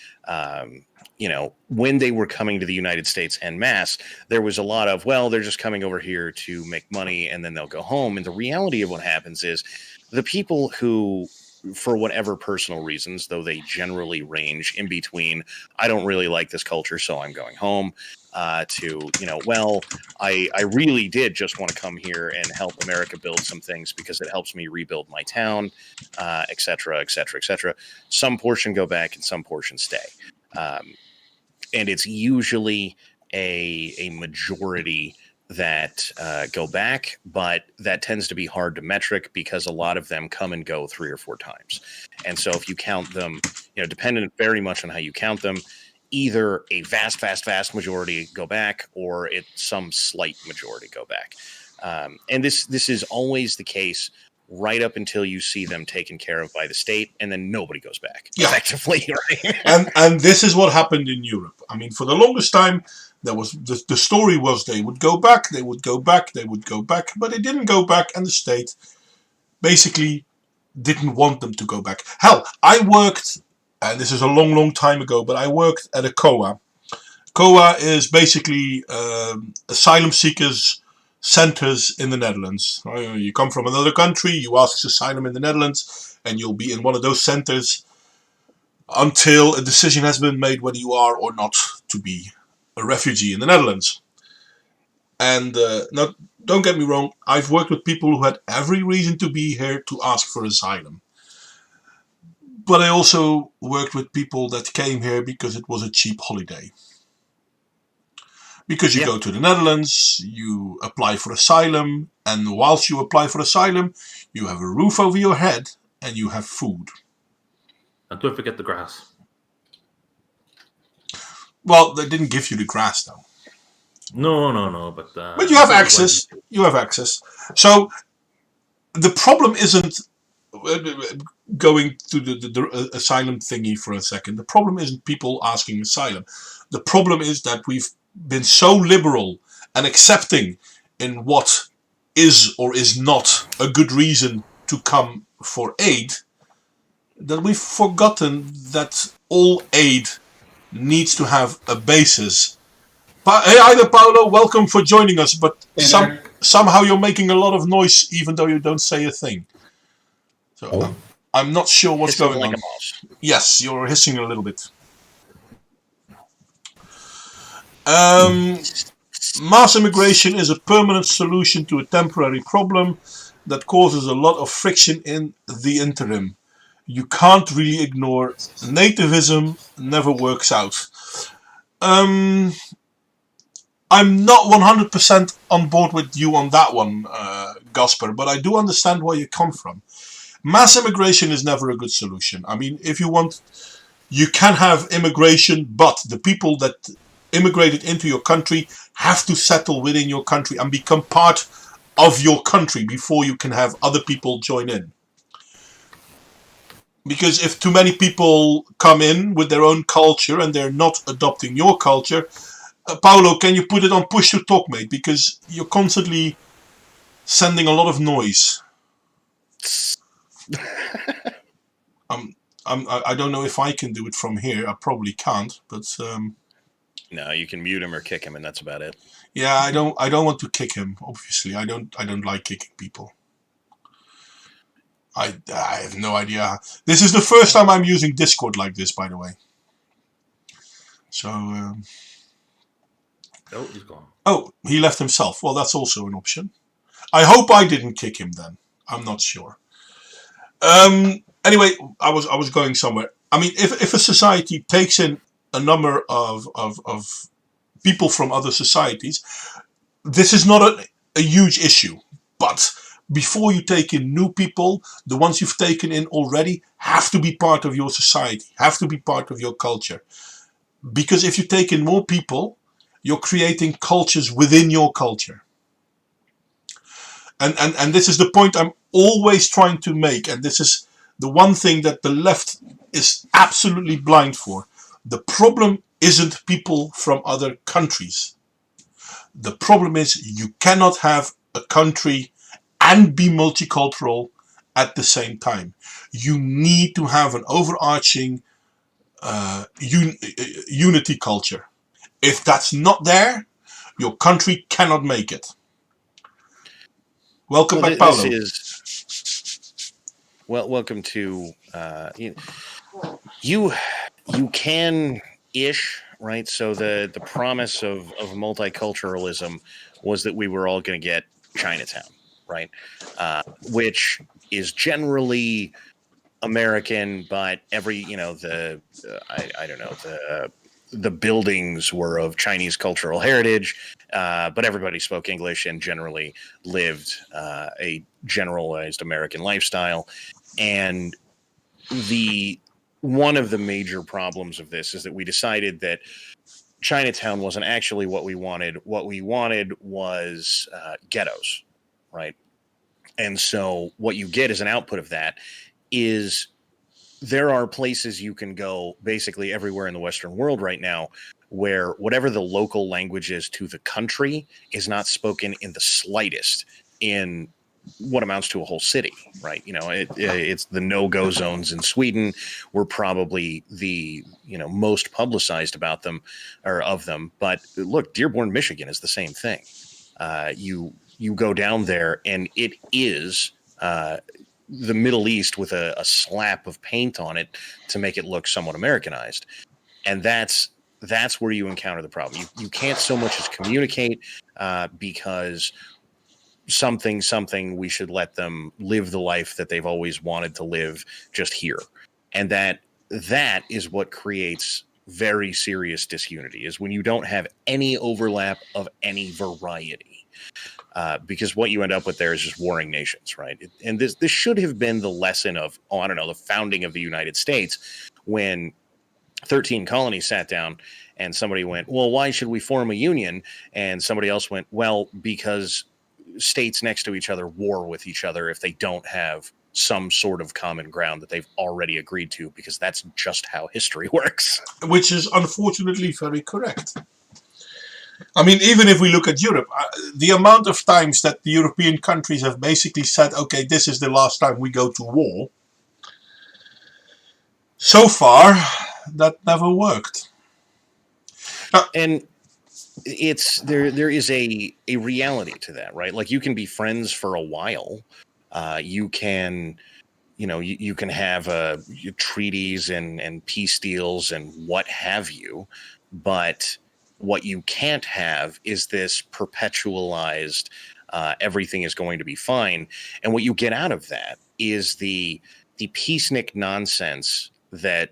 When they were coming to the United States en masse, there was a lot of, well, they're just coming over here to make money and then they'll go home. And the reality of what happens is the people who, for whatever personal reasons, though they generally range in between, I don't really like this culture, so I'm going home, to, well, I really did just want to come here and help America build some things because it helps me rebuild my town, et cetera, et cetera, et cetera. Some portion go back and some portion stay. And it's usually a majority that go back, but that tends to be hard to metric because a lot of them come and go 3 or 4 times. And so if you count them, dependent very much on how you count them, either a vast majority go back, or it's some slight majority go back. And this is always the case right up until you see them taken care of by the state, and then nobody goes back. Yeah. Effectively, right? and this is what happened in Europe. I mean, for the longest time, there was the story was they would go back, but they didn't go back, and the state basically didn't want them to go back. Hell, I worked, and this is a long time ago, but I worked at a COA. COA is basically asylum seekers centers in the Netherlands. You come from another country, you ask for asylum in the Netherlands, and you'll be in one of those centers until a decision has been made whether you are or not to be a refugee in the Netherlands. And now, don't get me wrong, I've worked with people who had every reason to be here to ask for asylum. But I also worked with people that came here because it was a cheap holiday. Because you go to the Netherlands, you apply for asylum, and whilst you apply for asylum, you have a roof over your head and you have food. And don't forget the grass. Well, they didn't give you the grass, though. No, but you have access. You have access. So the problem isn't going to the asylum thingy for a second. The problem isn't people asking asylum. The problem is that we've been so liberal and accepting in what is or is not a good reason to come for aid that we've forgotten that all aid needs to have a basis. Hey, either Paolo, welcome for joining us, but somehow you're making a lot of noise even though you don't say a thing. So I'm not sure what's going on. Yes, you're hissing a little bit. Mass immigration is a permanent solution to a temporary problem that causes a lot of friction in the interim. You can't really ignore nativism, never works out. I'm not 100% on board with you on that one, Gasper, but I do understand where you come from. Mass immigration is never a good solution. I mean, if you want, you can have immigration, but the people that immigrated into your country have to settle within your country and become part of your country before you can have other people join in. Because if too many people come in with their own culture and they're not adopting your culture, Paolo, can you put it on push to talk, mate? Because you're constantly sending a lot of noise. I don't know if I can do it from here. I probably can't, but no, you can mute him or kick him, and that's about it. Yeah, I don't want to kick him. Obviously, I don't like kicking people. I have no idea. This is the first time I'm using Discord like this, by the way. So. Oh, he's gone. Oh, he left himself. Well, that's also an option. I hope I didn't kick him then. I'm not sure. Anyway, I was going somewhere. I mean, if a society takes in a number of people from other societies, this is not a huge issue. But before you take in new people, the ones you've taken in already have to be part of your society, have to be part of your culture. Because if you take in more people, you're creating cultures within your culture. And this is the point I'm always trying to make. And this is the one thing that the left is absolutely blind for. The problem isn't people from other countries. The problem is you cannot have a country and be multicultural at the same time. You need to have an overarching unity culture. If that's not there, your country cannot make it. Welcome back, Paolo. Welcome to you can-ish, right? So the promise of multiculturalism was that we were all going to get Chinatown, right? Which is generally American, but every, the buildings were of Chinese cultural heritage, but everybody spoke English and generally lived a generalized American lifestyle. And the one of the major problems of this is that we decided that Chinatown wasn't actually what we wanted. What we wanted was ghettos, right? And so what you get as an output of that is there are places you can go basically everywhere in the Western world right now where whatever the local language is to the country is not spoken in the slightest in what amounts to a whole city, right? You know, it's the no-go zones in Sweden were probably the, you know, most publicized about them or of them. But look, Dearborn, Michigan is the same thing. You go down there and it is the Middle East with a slap of paint on it to make it look somewhat Americanized. And that's where you encounter the problem. You can't so much as communicate because something we should let them live the life that they've always wanted to live just here. And that is what creates very serious disunity, is when you don't have any overlap of any variety. Because what you end up with there is just warring nations, right? And this should have been the lesson of, the founding of the United States, when 13 colonies sat down and somebody went, well, why should we form a union? And somebody else went, well, because states next to each other war with each other if they don't have some sort of common ground that they've already agreed to, because that's just how history works. Which is unfortunately very correct. I mean, even if we look at Europe, the amount of times that the European countries have basically said, okay, this is the last time we go to war, so far, that never worked. And it's there is a reality to that, right? Like, you can be friends for a while. You can have treaties and peace deals and what have you, but what you can't have is this perpetualized everything is going to be fine. And what you get out of that is the peacenik nonsense that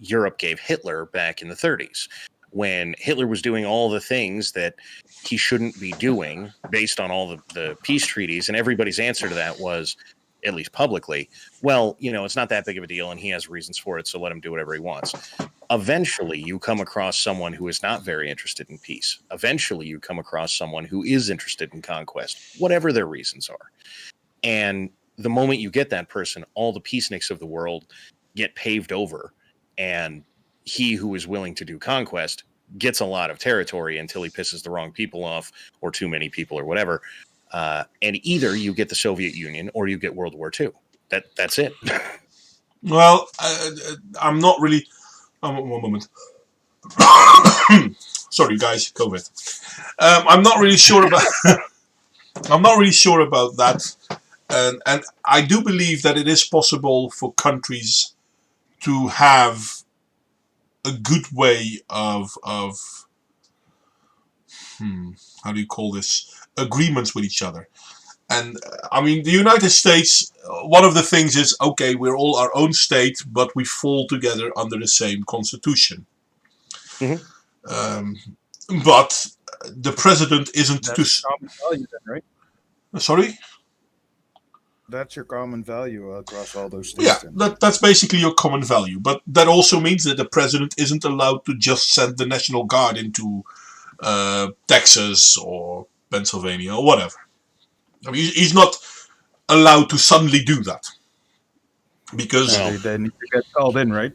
Europe gave Hitler back in the 30s, when Hitler was doing all the things that he shouldn't be doing based on all the peace treaties. And everybody's answer to that was, at least publicly, well, it's not that big of a deal and he has reasons for it, so let him do whatever he wants. Eventually, you come across someone who is not very interested in peace. Eventually, you come across someone who is interested in conquest, whatever their reasons are. And the moment you get that person, all the peaceniks of the world get paved over, and he who is willing to do conquest gets a lot of territory until he pisses the wrong people off, or too many people, or whatever. And either you get the Soviet Union or you get World War II. That's it. Well, I'm not really. One moment. Sorry, guys, COVID. I'm not really sure about. I'm not really sure about that, and I do believe that it is possible for countries to have a good way of how do you call this, agreements with each other. And I mean, the United States, one of the things is, okay, we're all our own state, but we fall together under the same constitution. Mm-hmm. But the president isn't That's your common value then, right? Sorry? That's your common value across all those states. Yeah, that's basically your common value. But that also means that the president isn't allowed to just send the National Guard into Texas or Pennsylvania or whatever. I mean, he's not allowed to suddenly do that. Because... They need to get called in, right?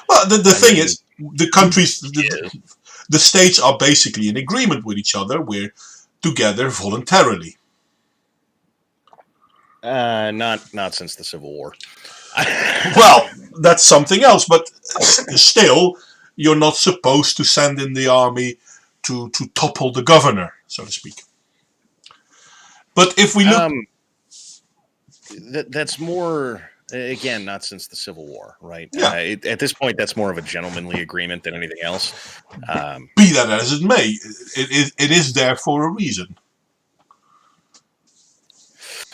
Well, the thing is, the countries, the states are basically in agreement with each other. We're together voluntarily. Not since the Civil War. Well, that's something else, but still, you're not supposed to send in the army to topple the governor, so to speak. But if we look... that's more, again, not since the Civil War, right? Yeah. At this point, that's more of a gentlemanly agreement than anything else. Be that as it may, it is there for a reason.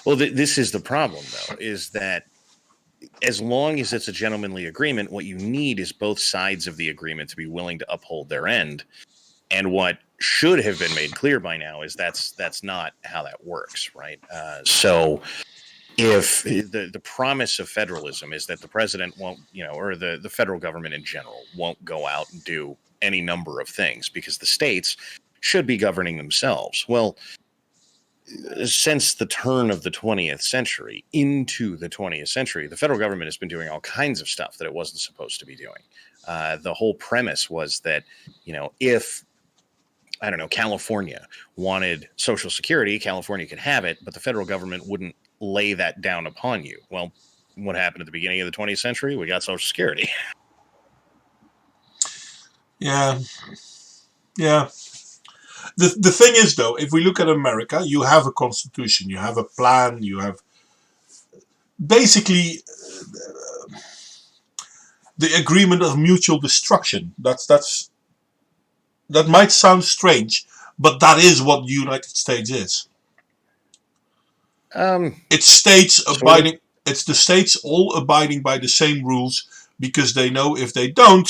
Well, this is the problem, though, is that as long as it's a gentlemanly agreement, what you need is both sides of the agreement to be willing to uphold their end. And what should have been made clear by now is that's not how that works, right? So if the promise of federalism is that the president won't, or the federal government in general won't go out and do any number of things because the states should be governing themselves. Well, since the turn of the 20th century into the 20th century, the federal government has been doing all kinds of stuff that it wasn't supposed to be doing. The whole premise was that, if, I don't know, California wanted Social Security, California could have it, but the federal government wouldn't lay that down upon you. Well, what happened at the beginning of the 20th century? We got Social Security. Yeah. The thing is, though, if we look at America, you have a constitution, you have a plan, you have basically the agreement of mutual destruction. That might sound strange, but that is what the United States is. It's states abiding. It's the states all abiding by the same rules because they know if they don't,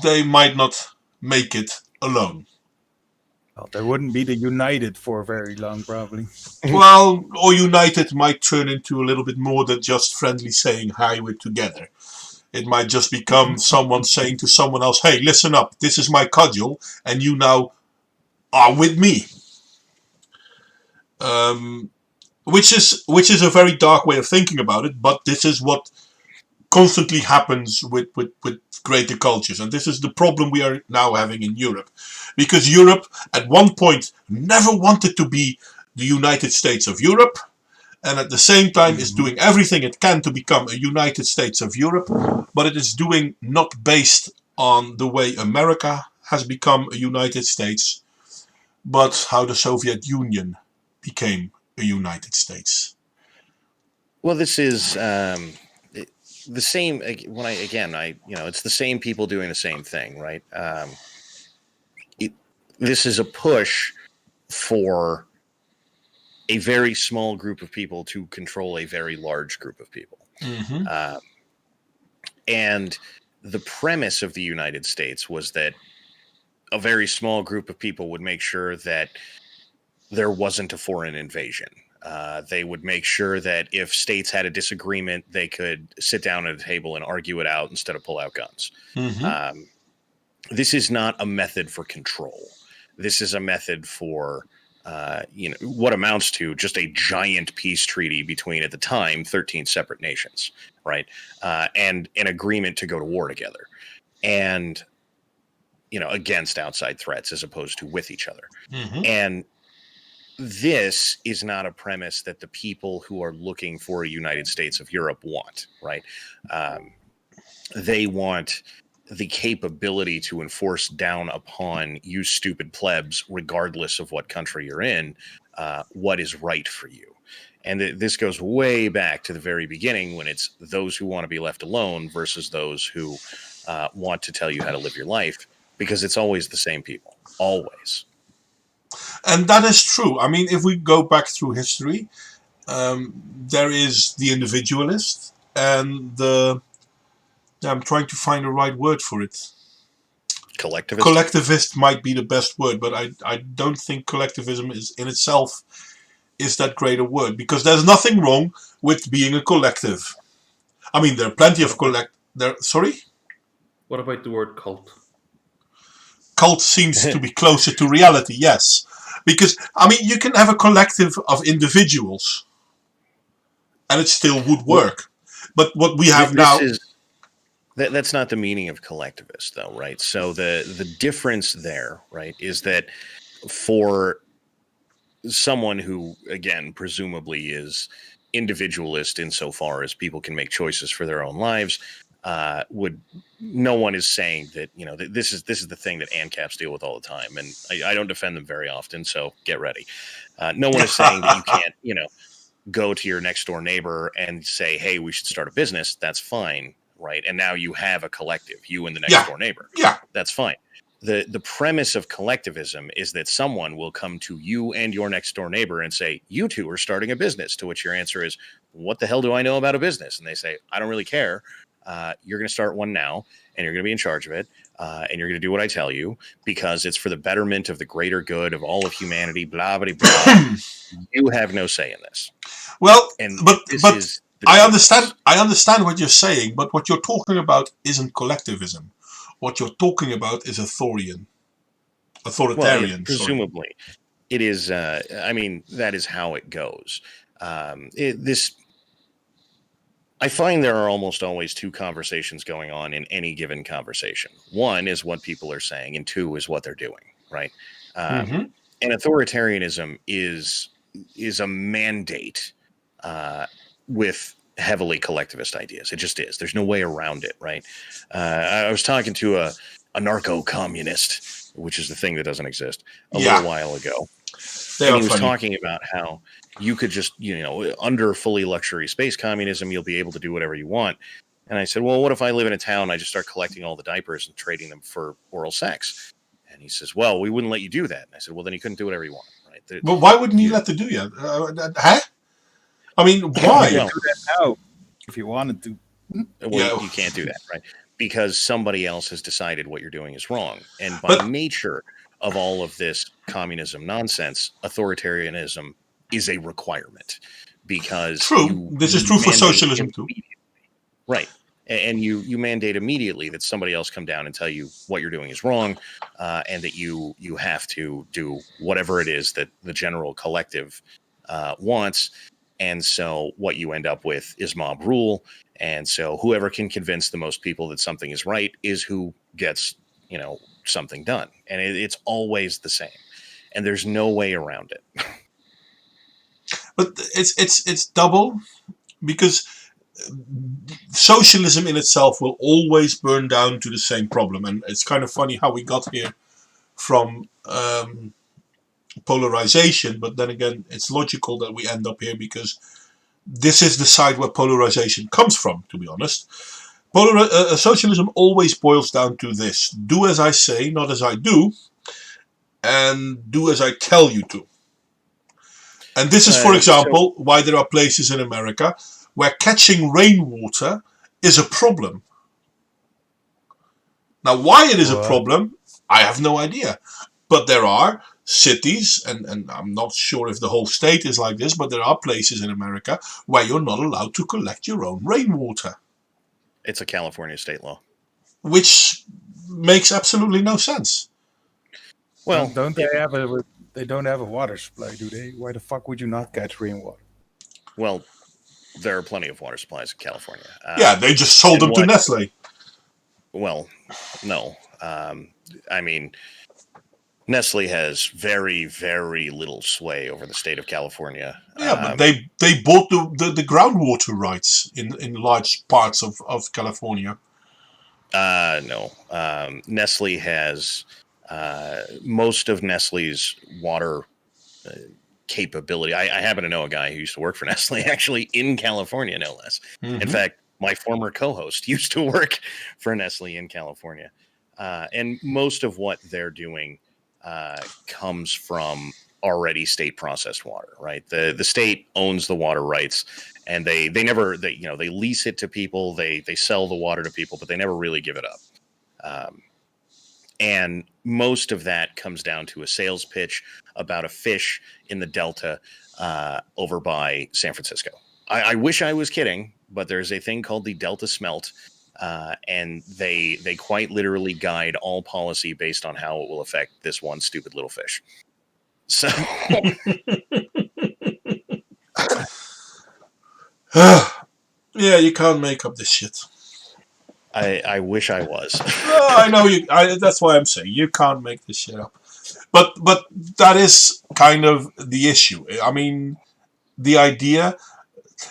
they might not make it alone. Well, they wouldn't be the United for very long, probably. Well, or United might turn into a little bit more than just friendly saying, hi, we're together. It might just become someone saying to someone else, hey, listen up, this is my cudgel, and you now are with me. Which is a very dark way of thinking about it, but this is what constantly happens with greater cultures. And this is the problem we are now having in Europe. Because Europe, at one point, never wanted to be the United States of Europe, and at the same time is doing everything it can to become a United States of Europe, but it is doing not based on the way America has become a United States, but how the Soviet Union became a United States. Well, this is the same. It's the same people doing the same thing, right? This is a push for a very small group of people to control a very large group of people. And the premise of the United States was that a very small group of people would make sure that there wasn't a foreign invasion. They would make sure that if states had a disagreement, they could sit down at a table and argue it out instead of pull out guns. This is not a method for control. This is a method for, what amounts to just a giant peace treaty between, at the time, 13 separate nations, right? And an agreement to go to war together. And, against outside threats as opposed to with each other. And this is not a premise that the people who are looking for a United States of Europe want, right? They want the capability to enforce down upon you stupid plebs, regardless of what country you're in, what is right for you. And this goes way back to the very beginning when it's those who want to be left alone versus those who want to tell you how to live your life, because it's always the same people, always. And that is true. I mean, if we go back through history, there is the individualist and the... I'm trying to find the right word for it. Collectivist? Collectivist might be the best word, but I don't think collectivism is in itself is that great a word, because there's nothing wrong with being a collective. I mean, there are plenty of Sorry? What about the word cult? Cult seems to be closer to reality, yes. Because, I mean, you can have a collective of individuals and it still would work. But what we have now... That's not the meaning of collectivist, though, right? So the difference there, right, is that for someone who, again, presumably is individualist insofar as people can make choices for their own lives, no one is saying that, this is the thing that ANCAPs deal with all the time, and I don't defend them very often, so get ready. No one is saying that you can't, go to your next door neighbor and say, hey, we should start a business. That's fine. Right. And now you have a collective, you and the next door neighbor. Yeah. That's fine. The premise of collectivism is that someone will come to you and your next door neighbor and say, you two are starting a business, to which your answer is, what the hell do I know about a business? And they say, I don't really care. You're going to start one now and you're going to be in charge of it. And you're going to do what I tell you because it's for the betterment of the greater good of all of humanity, blah, blah, blah. You have no say in this. Well, And but this but is the I difference. understand what you're saying, but what you're talking about isn't collectivism. What you're talking about is Well, authoritarian. Sorry. presumably, it is. I mean, that is how it goes. This I find there are almost always two conversations going on in any given conversation. One is what people are saying, and two is what they're doing. Right. Mm-hmm. And authoritarianism is a mandate with heavily collectivist ideas. It just is. There's no way around it, right? I was talking to a narco-communist, which is the thing that doesn't exist, a little while ago. They And are he was funny. talking about how you could just, under fully luxury space communism, you'll be able to do whatever you want. And I said, well, what if I live in a town and I just start collecting all the diapers and trading them for oral sex? And he says, well, we wouldn't let you do that. And I said, well, then you couldn't do whatever you want, right? Well, why wouldn't you let them do you? Huh? I mean, why? Well, Do that now if you wanted to. well, you can't do that, right? Because somebody else has decided what you're doing is wrong. And by But- nature of all of this communism nonsense, authoritarianism is a requirement. Because True. This is true for mandate socialism too. right. And you mandate immediately that somebody else come down and tell you what you're doing is wrong, and that you have to do whatever it is that the general collective wants. And so what you end up with is mob rule. And so whoever can convince the most people that something is right is who gets, something done. And it's always the same. And there's no way around it. But it's double, because socialism in itself will always burn down to the same problem. And it's kind of funny how we got here from polarization, but then again, it's logical that we end up here because this is the side where polarization comes from, to be honest. Socialism always boils down to this: do as I say, not as I do, and do as I tell you to. And this is, for example, why there are places in America where catching rainwater is a problem. Now, why it is a problem, I have no idea. But there are cities, and I'm not sure if the whole state is like this, but there are places in America where you're not allowed to collect your own rainwater. It's a California state law. Which makes absolutely no sense. Well, they don't have a water supply, do they? Why the fuck would you not catch rainwater? Well, there are plenty of water supplies in California. Yeah, they just sold them to Nestle. Well, no. I mean, Nestle has very, very little sway over the state of California. Yeah, but they bought the groundwater rights in large parts of California. No. Nestle has most of Nestle's water capability. I happen to know a guy who used to work for Nestle, actually, in California, no less. Mm-hmm. In fact, my former co-host used to work for Nestle in California. And most of what they're doing comes from already state processed water, right? The state owns the water rights, and they lease it to people. They sell the water to people, but they never really give it up. And most of that comes down to a sales pitch about a fish in the Delta over by San Francisco. I wish I was kidding, but there's a thing called the Delta Smelt, and they quite literally guide all policy based on how it will affect this one stupid little fish. So, yeah, you can't make up this shit. I wish I was. I know you. That's why I'm saying you can't make this shit up. But that is kind of the issue. I mean, the idea.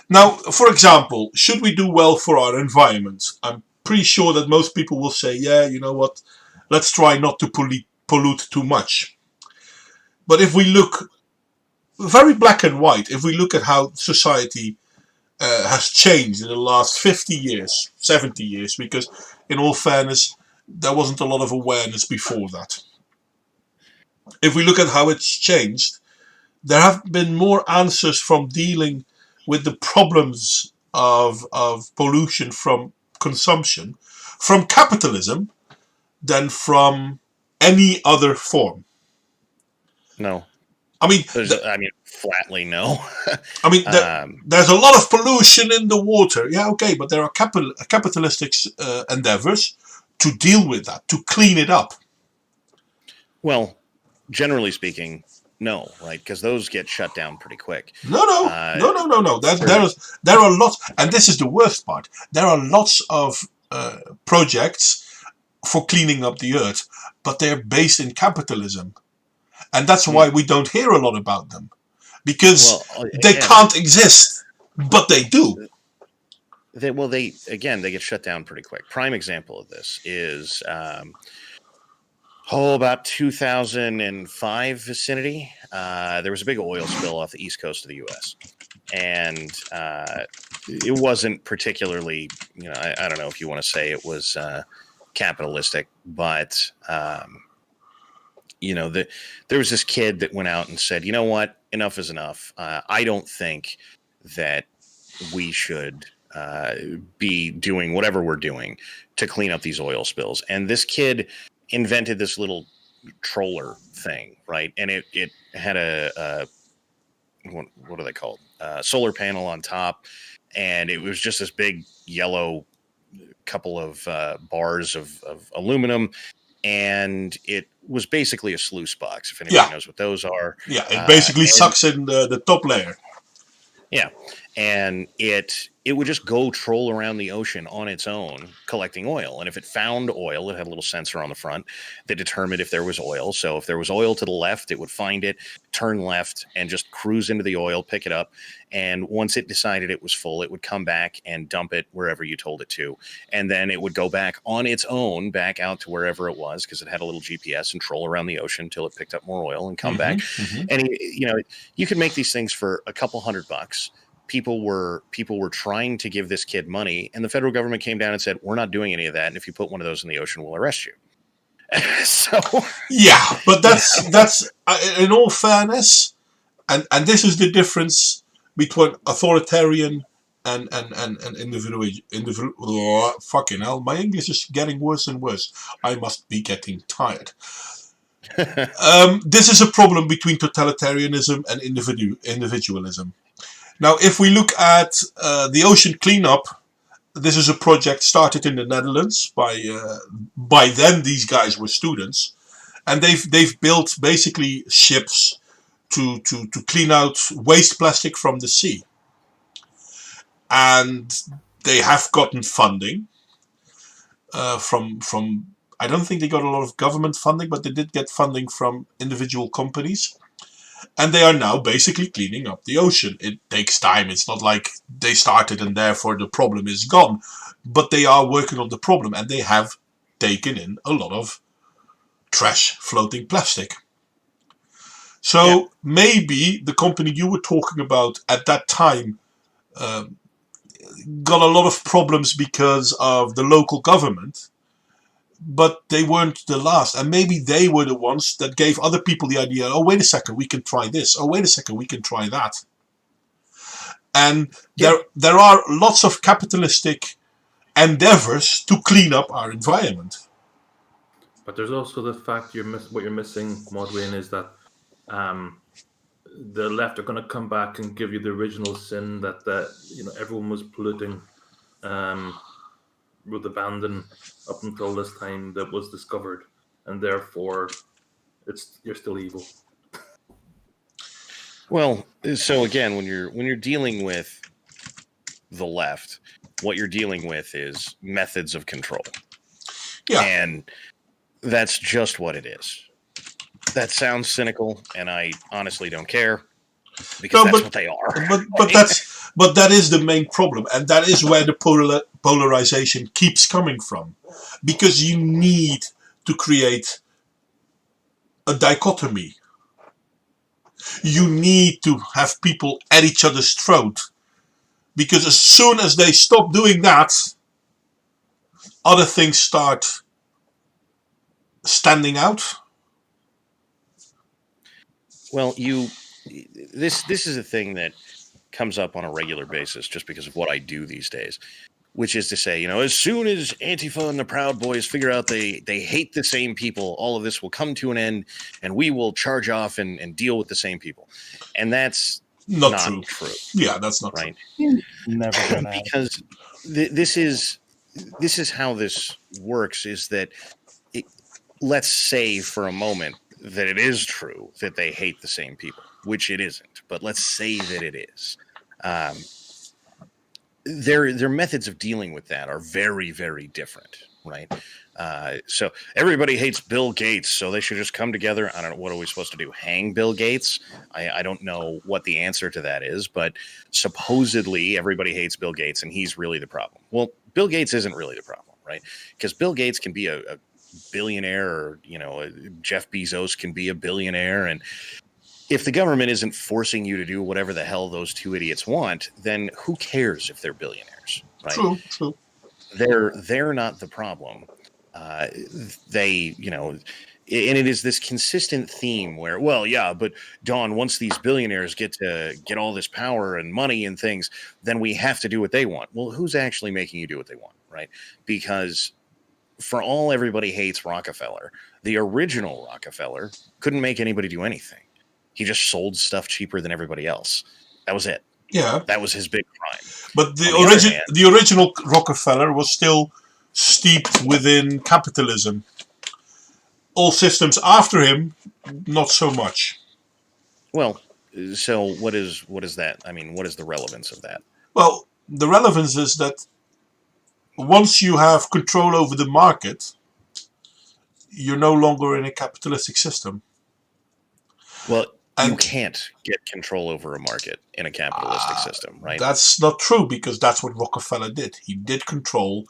Now, for example, should we do well for our environment? I'm pretty sure that most people will say, yeah, you know what? Let's try not to pollute too much. But if we look very black and white, if we look at how society has changed in the last 50 years, 70 years, because in all fairness, there wasn't a lot of awareness before that. If we look at how it's changed, there have been more answers from dealing with the problems of pollution from consumption, from capitalism, than from any other form. No. I mean, flatly no. I mean, there's a lot of pollution in the water. Yeah, okay, but there are capitalistic endeavors to deal with that, to clean it up. Well, generally speaking, no, right? Because those get shut down pretty quick. No. There are lots, and this is the worst part. There are lots of projects for cleaning up the earth, but they're based in capitalism, and that's why we don't hear a lot about them, because they can't exist, but they do. They get shut down pretty quick. Prime example of this is about 2005 vicinity. There was a big oil spill off the east coast of the U.S. And it wasn't particularly, I don't know if you want to say it was capitalistic, but there was this kid that went out and said, you know what, enough is enough. I don't think that we should be doing whatever we're doing to clean up these oil spills. And this kid invented this little troller thing, right? And it had a what are they called? Solar panel on top, and it was just this big yellow couple of bars of aluminum, and it was basically a sluice box, if anybody knows what those are. Yeah, it basically sucks in the top layer. Yeah, and it would just go troll around the ocean on its own, collecting oil. And if it found oil, it had a little sensor on the front that determined if there was oil. So if there was oil to the left, it would find it, turn left, and just cruise into the oil, pick it up. And once it decided it was full, it would come back and dump it wherever you told it to. And then it would go back on its own, back out to wherever it was, because it had a little GPS, and troll around the ocean until it picked up more oil and come back. Mm-hmm. And you could make these things for a couple $100. People were trying to give this kid money, and the federal government came down and said, we're not doing any of that. And if you put one of those in the ocean, we'll arrest you. So yeah, but that's in all fairness, and this is the difference between authoritarian and individual. Fucking hell, my English is getting worse and worse. I must be getting tired. This is a problem between totalitarianism and individualism. Now, if we look at the ocean cleanup, this is a project started in the Netherlands by then these guys were students, and they've built basically ships to clean out waste plastic from the sea, and they have gotten funding from. I don't think they got a lot of government funding, but they did get funding from individual companies. And they are now basically cleaning up the ocean. It takes time. It's not like they started and therefore the problem is gone. But they are working on the problem, and they have taken in a lot of trash floating plastic. So maybe the company you were talking about at that time got a lot of problems because of the local government. But they weren't the last. And maybe they were the ones that gave other people the idea, oh, wait a second, we can try this. Oh, wait a second, we can try that. And there are lots of capitalistic endeavors to clean up our environment. But there's also the fact what you're missing, Modwayne, is that the left are going to come back and give you the original sin that everyone was polluting with abandon up until this time that was discovered, and therefore you're still evil. Well, so again, when you're dealing with the left, what you're dealing with is methods of control. Yeah. And that's just what it is. That sounds cynical, and I honestly don't care, because that's what they are. But that is the main problem, and that is where the polarization keeps coming from, because you need to create a dichotomy. You need to have people at each other's throat, because as soon as they stop doing that, other things start standing out. Well, this is a thing that comes up on a regular basis just because of what I do these days. which is to say, as soon as Antifa and the Proud Boys figure out they hate the same people, all of this will come to an end, and we will charge off and deal with the same people. And that's not true. Yeah, that's not right. True. Never gonna happen. Because this is how this works. Is that let's say for a moment that it is true that they hate the same people, which it isn't, but let's say that it is. Their methods of dealing with that are very, very different, right? So everybody hates Bill Gates, so they should just come together. I don't know, what are we supposed to do? Hang Bill Gates? I don't know what the answer to that is, but supposedly everybody hates Bill Gates, and he's really the problem. Well, Bill Gates isn't really the problem, right? Because Bill Gates can be a billionaire, or Jeff Bezos can be a billionaire, and if the government isn't forcing you to do whatever the hell those two idiots want, then who cares if they're billionaires, right? True. They're not the problem. They, and it is this consistent theme where, well, yeah, but Don, once these billionaires get all this power and money and things, then we have to do what they want. Well, who's actually making you do what they want, right? Because for all everybody hates Rockefeller, the original Rockefeller couldn't make anybody do anything. He just sold stuff cheaper than everybody else. That was it. Yeah. That was his big crime. But the original Rockefeller was still steeped within capitalism. All systems after him, not so much. Well, so what is that? I mean, what is the relevance of that? Well, the relevance is that once you have control over the market, you're no longer in a capitalistic system. Well, you can't get control over a market in a capitalistic system, right? That's not true, because that's what Rockefeller did. He did control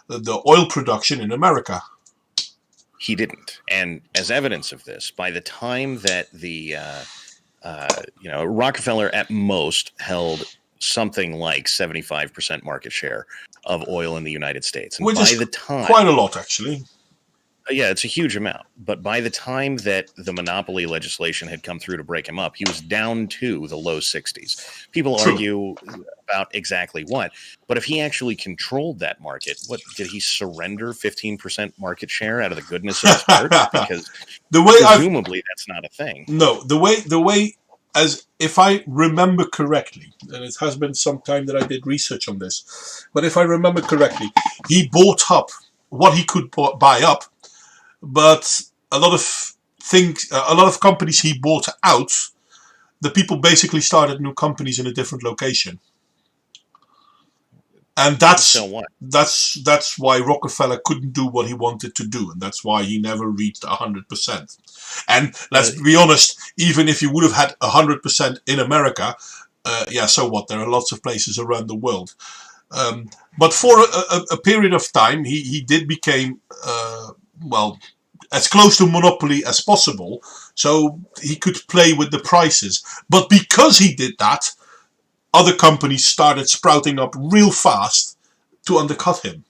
the oil production in America. He didn't. And as evidence of this, by the time that the Rockefeller at most held something like 75% market share of oil in the United States. And which by is the time, quite a lot, actually. Yeah, it's a huge amount. But by the time that the monopoly legislation had come through to break him up, he was down to the low 60s. People argue about exactly what. But if he actually controlled that market, what did he surrender 15% market share out of the goodness of his heart? Because presumably that's not a thing. No, the way, as if I remember correctly, and it has been some time that I did research on this, but if I remember correctly, he bought up what he could buy up. But a lot of companies he bought out, the people basically started new companies in a different location. And that's why Rockefeller couldn't do what he wanted to do, and that's why he never reached 100%. And let's be honest, even if you would have had 100% in America, so what? There are lots of places around the world. But for a period of time, he did become as close to monopoly as possible, so he could play with the prices. But because he did that, other companies started sprouting up real fast to undercut him.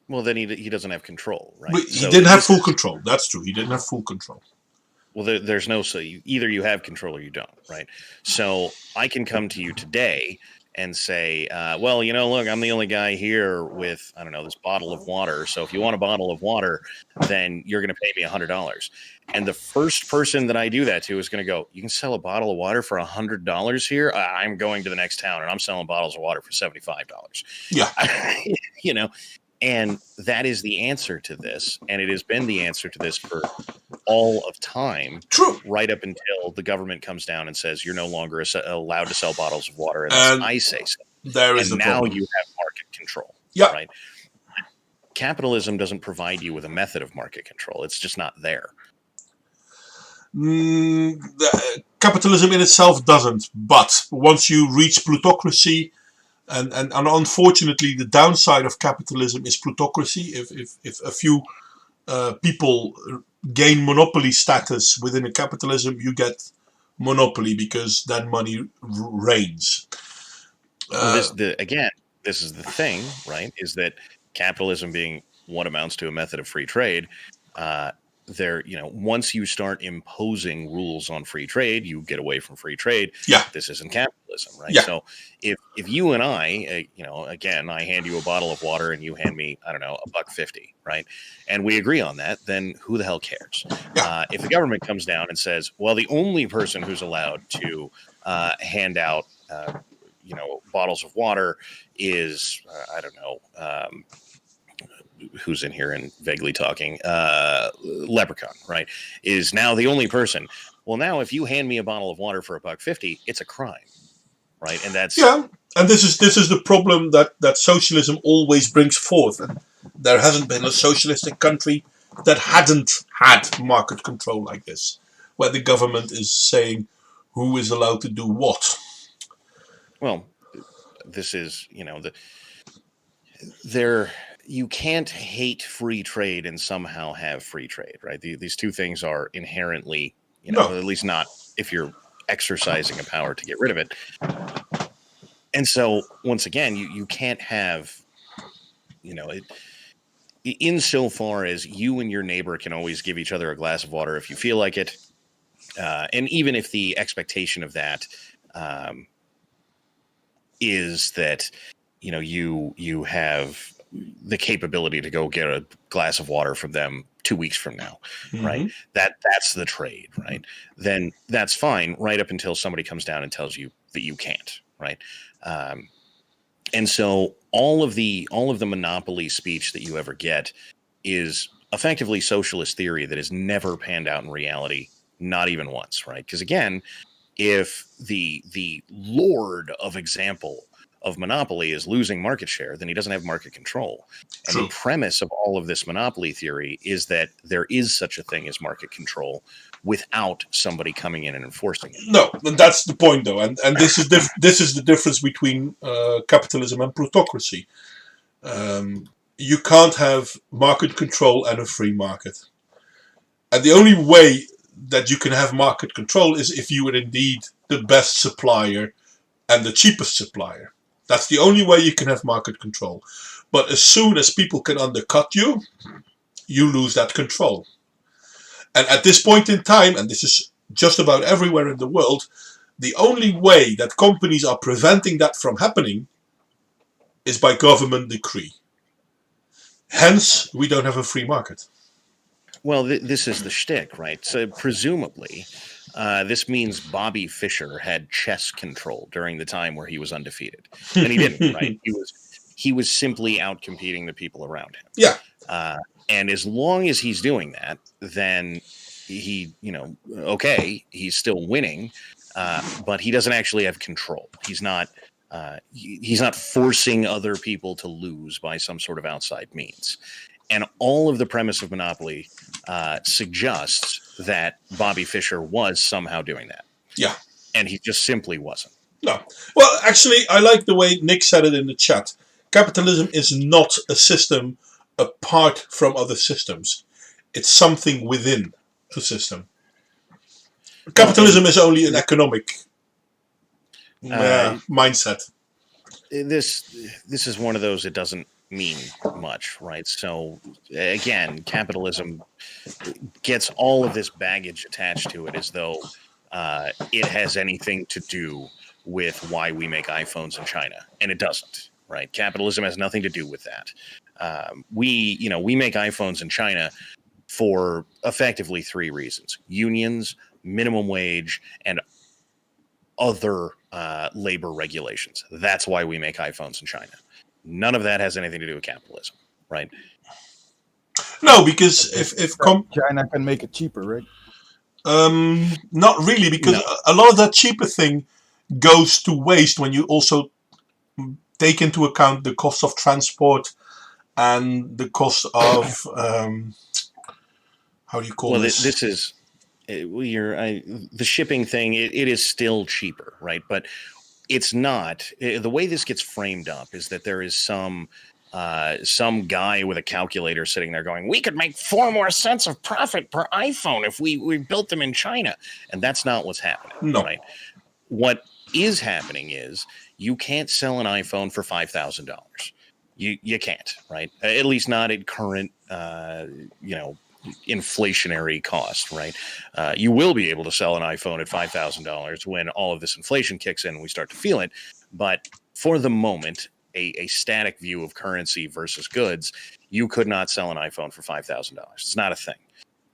Well, then he doesn't have control, right? But he didn't have full control. That's true. He didn't have full control. Well, there's no either you have control or you don't, right? So I can come to you today and say, look, I'm the only guy here with, I don't know, this bottle of water. So if you want a bottle of water, then you're going to pay me $100. And the first person that I do that to is going to go, you can sell a bottle of water for $100 here? I'm going to the next town and I'm selling bottles of water for $75. Yeah. And that is the answer to this. And it has been the answer to this for all of time. True. Right up until the government comes down and says you're no longer allowed to sell bottles of water. And I say so. There is and the now problem. You have market control. Yeah. Right. Capitalism doesn't provide you with a method of market control. It's just not there. Capitalism in itself doesn't. But once you reach plutocracy, and unfortunately, the downside of capitalism is plutocracy. If a few people gain monopoly status within a capitalism, you get monopoly because then money reigns. This is the thing, right? Is that capitalism being what amounts to a method of free trade, once you start imposing rules on free trade, you get away from free trade. Yeah. This isn't capitalism, right? Yeah. So if you and I, again, I hand you a bottle of water and you hand me, I don't know, $1.50, right? And we agree on that, then who the hell cares? Yeah. If the government comes down and says, well, the only person who's allowed to hand out, bottles of water is, I don't know, who's in here and vaguely talking, Leprechaun, right, is now the only person. Well, now if you hand me a bottle of water for $1.50, it's a crime, right? And that's and this is the problem that socialism always brings forth. And there hasn't been a socialistic country that hadn't had market control like this, where the government is saying who is allowed to do what. Well, this is, you can't hate free trade and somehow have free trade, right? These two things are inherently, at least not if you're exercising a power to get rid of it. And so, once again, you can't have, insofar as you and your neighbor can always give each other a glass of water if you feel like it. And even if the expectation of that is that, you have the capability to go get a glass of water from them 2 weeks from now, right? That's the trade, right? Then that's fine, right up until somebody comes down and tells you that you can't, right? And so all of the monopoly speech that you ever get is effectively socialist theory that has never panned out in reality, not even once, right? Because again, if the lord of example of monopoly is losing market share, then he doesn't have market control. And True. the premise of all of this monopoly theory is that there is such a thing as market control without somebody coming in and enforcing it. No, and that's the point, though, and this is this is the difference between capitalism and plutocracy. You can't have market control and a free market, and the only way that you can have market control is if you are indeed the best supplier and the cheapest supplier. That's the only way you can have market control. But as soon as people can undercut you, you lose that control. And at this point in time, and this is just about everywhere in the world, the only way that companies are preventing that from happening is by government decree. Hence, we don't have a free market. Well, this is the shtick, right? So presumably, this means Bobby Fischer had chess control during the time where he was undefeated, and he didn't, right? He was simply out competing the people around him. Yeah. And as long as he's doing that, then he, he's still winning, but he doesn't actually have control. He's not forcing other people to lose by some sort of outside means. And all of the premise of monopoly suggests that Bobby Fischer was somehow doing that. Yeah. And he just simply wasn't. No. Well, actually, I like the way Nick said it in the chat. Capitalism is not a system apart from other systems. It's something within the system. Capitalism is only an economic mindset. This is one of those that doesn't mean much, right? So again, capitalism gets all of this baggage attached to it as though it has anything to do with why we make iPhones in China, and it doesn't, right? Capitalism has nothing to do with that. We make iPhones in China for effectively 3 reasons: unions, minimum wage, and other labor regulations. That's why we make iPhones in China. None of that has anything to do with capitalism, right? No, because if China can make it cheaper, right? Not really, because a lot of that cheaper thing goes to waste when you also take into account the cost of transport and the cost of how do you call this? This is the shipping thing. It is still cheaper, right? But it's not. The way this gets framed up is that there is some guy with a calculator sitting there going, we could make 4 more cents of profit per iPhone if we built them in China. And that's not what's happening. No. Right? What is happening is you can't sell an iPhone for $5,000. You can't, right? At least not at current, inflationary cost, right? You will be able to sell an iPhone at $5,000 when all of this inflation kicks in and we start to feel it. But for the moment, a static view of currency versus goods, you could not sell an iPhone for $5,000. It's not a thing.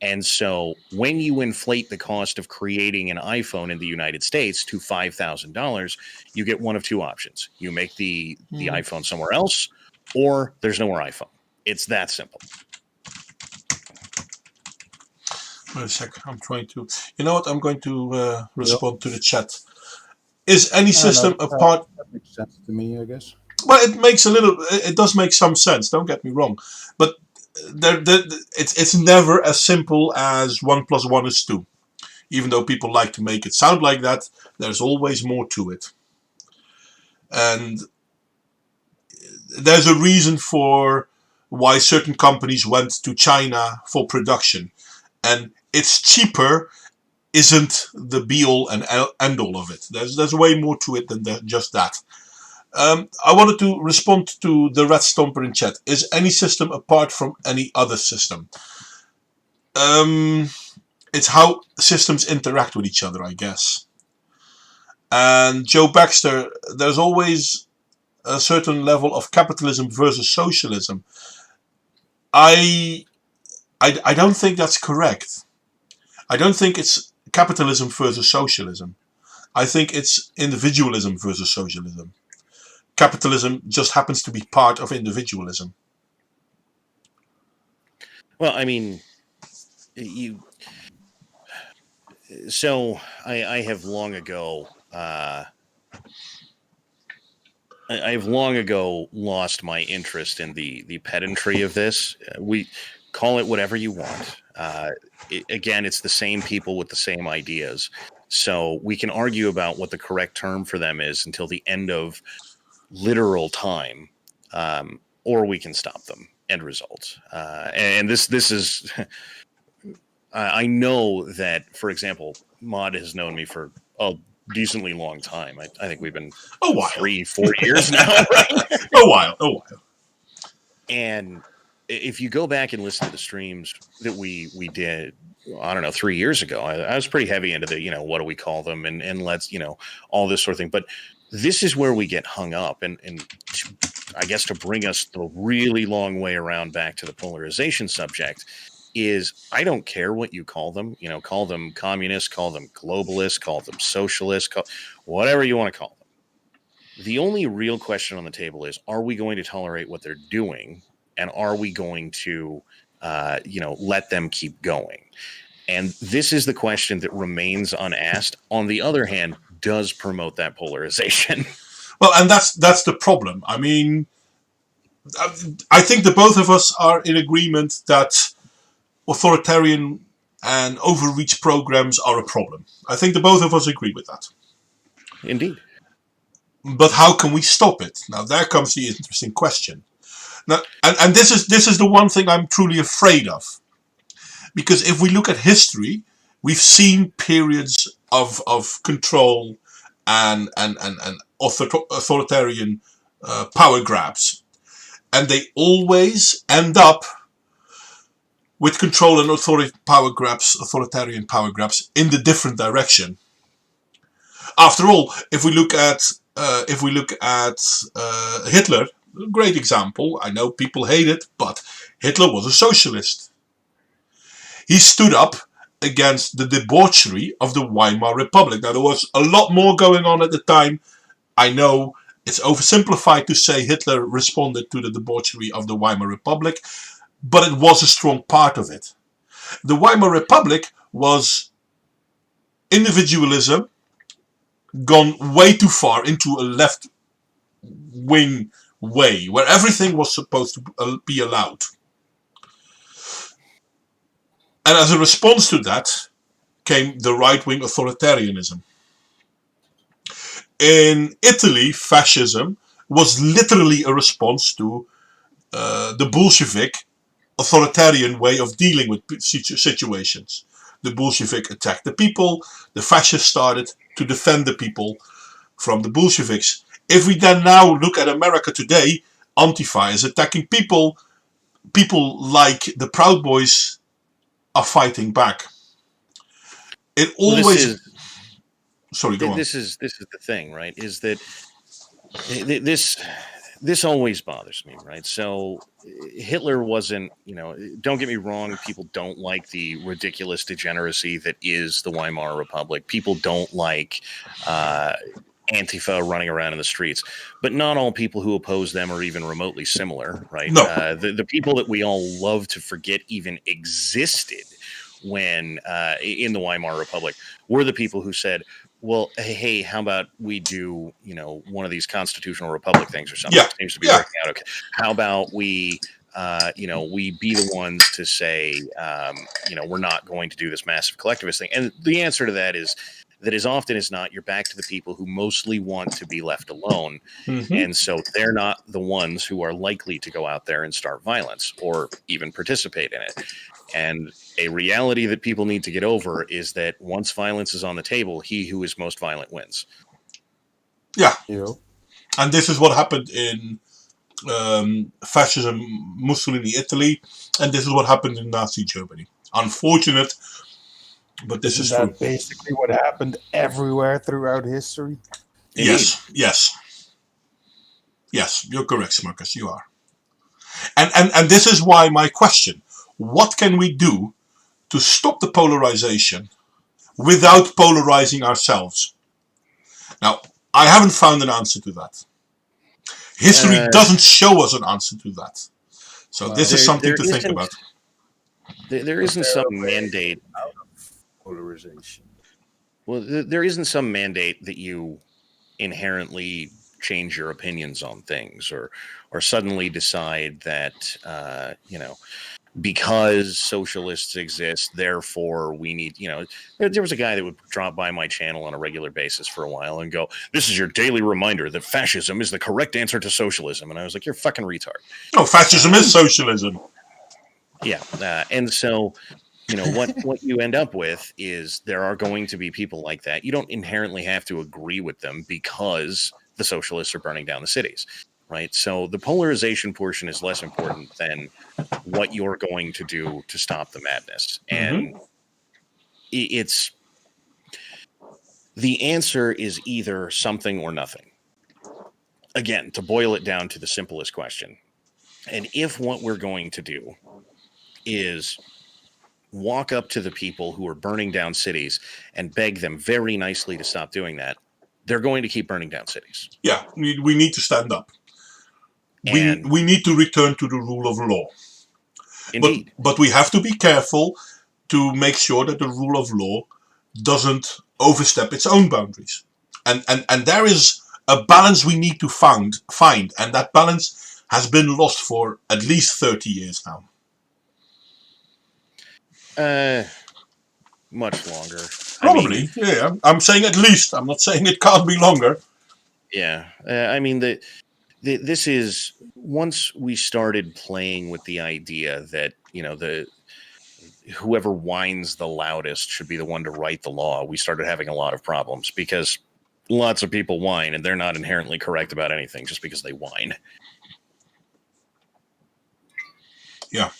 And so when you inflate the cost of creating an iPhone in the United States to $5,000, you get one of two options. You make the iPhone somewhere else, or there's no more iPhone. It's that simple. Wait a second. I'm trying to... You know what? I'm going to respond to the chat. Is any system a part... That makes sense to me, I guess. Well, it does make some sense, don't get me wrong. But it's never as simple as 1 + 1 is 2. Even though people like to make it sound like that, there's always more to it. And there's a reason for why certain companies went to China for production. And it's cheaper isn't the be-all and end-all of it. There's way more to it than just that. I wanted to respond to the Red Stomper in chat. Is any system apart from any other system? It's how systems interact with each other, I guess. And Joe Baxter, there's always a certain level of capitalism versus socialism. I don't think that's correct. I don't think it's capitalism versus socialism. I think it's individualism versus socialism. Capitalism just happens to be part of individualism. Well, I mean, so I have long ago, I've long ago lost my interest in the pedantry of this. We call it whatever you want. Again, it's the same people with the same ideas. So we can argue about what the correct term for them is until the end of literal time, or we can stop them. End result. And this is, I know that, for example, Maud has known me for a decently long time. I think we've been 3-4 years now. Right? A while. And if you go back and listen to the streams that we did, I don't know, 3 years ago, I was pretty heavy into the, what do we call them? And let's, all this sort of thing. But this is where we get hung up. And I guess to bring us the really long way around back to the polarization subject is I don't care what you call them, call them communists, call them globalists, call them socialists, whatever you want to call them. The only real question on the table is, are we going to tolerate what they're doing? And are we going to, let them keep going? And this is the question that remains unasked. On the other hand, does promote that polarization. Well, and that's the problem. I mean, I think the both of us are in agreement that authoritarian and overreach programs are a problem. I think the both of us agree with that. Indeed. But how can we stop it? Now, there comes the interesting question. Now, and this is the one thing I'm truly afraid of. Because if we look at history, we've seen periods of control and authoritarian power grabs. And they always end up with control and authoritarian power grabs in the different direction. After all, if we look at Hitler, a great example. I know people hate it, but Hitler was a socialist. He stood up against the debauchery of the Weimar Republic. Now, there was a lot more going on at the time. I know it's oversimplified to say Hitler responded to the debauchery of the Weimar Republic, but it was a strong part of it. The Weimar Republic was individualism gone way too far into a left-wing way, where everything was supposed to be allowed. And as a response to that came the right-wing authoritarianism. In Italy, fascism was literally a response to the Bolshevik authoritarian way of dealing with situations. The Bolshevik attacked the people, the fascists started to defend the people from the Bolsheviks. If we then now look at America today, Antifa is attacking people like the Proud Boys are fighting back. It Well, always. Sorry, go on. This is the thing, right? Is that this always bothers me, right? So Hitler wasn't, don't get me wrong, people don't like the ridiculous degeneracy that is the Weimar Republic. People don't like Antifa running around in the streets, but not all people who oppose them are even remotely similar, right? No. The people that we all love to forget even existed when in the Weimar Republic were the people who said, well, hey, how about we do, one of these constitutional republic things or something? Yeah. It seems to be working out okay. How about we, we be the ones to say, we're not going to do this massive collectivist thing? And the answer to that is that as often as not, you're back to the people who mostly want to be left alone. Mm-hmm. And so they're not the ones who are likely to go out there and start violence or even participate in it. And a reality that people need to get over is that once violence is on the table, he who is most violent wins. Yeah. And this is what happened in fascism, Mussolini, Italy, and this is what happened in Nazi Germany. Unfortunate, but this is true. Basically what happened everywhere throughout history. Yes, you're correct, Smuckers, you are. And this is why my question, what can we do to stop the polarization without polarizing ourselves? Now, I haven't found an answer to that. History doesn't show us an answer to that. So this is something to think about. There isn't some mandate. Polarization. Well, there isn't some mandate that you inherently change your opinions on things or suddenly decide that, because socialists exist, therefore we need, there was a guy that would drop by my channel on a regular basis for a while and go, this is your daily reminder that fascism is the correct answer to socialism. And I was like, you're a fucking retard. No, fascism is socialism. Yeah. And so, what you end up with is there are going to be people like that. You don't inherently have to agree with them because the socialists are burning down the cities. Right. So the polarization portion is less important than what you're going to do to stop the madness. And it's the answer is either something or nothing. Again, to boil it down to the simplest question. And if what we're going to do is walk up to the people who are burning down cities and beg them very nicely to stop doing that, they're going to keep burning down cities. Yeah, we need to stand up. We need to return to the rule of law. Indeed. But we have to be careful to make sure that the rule of law doesn't overstep its own boundaries. And there is a balance we need to find, and that balance has been lost for at least 30 years now. Much longer. Probably, yeah. I'm saying at least. I'm not saying it can't be longer. Yeah. This is, once we started playing with the idea that, whoever whines the loudest should be the one to write the law, we started having a lot of problems because lots of people whine and they're not inherently correct about anything just because they whine. Yeah.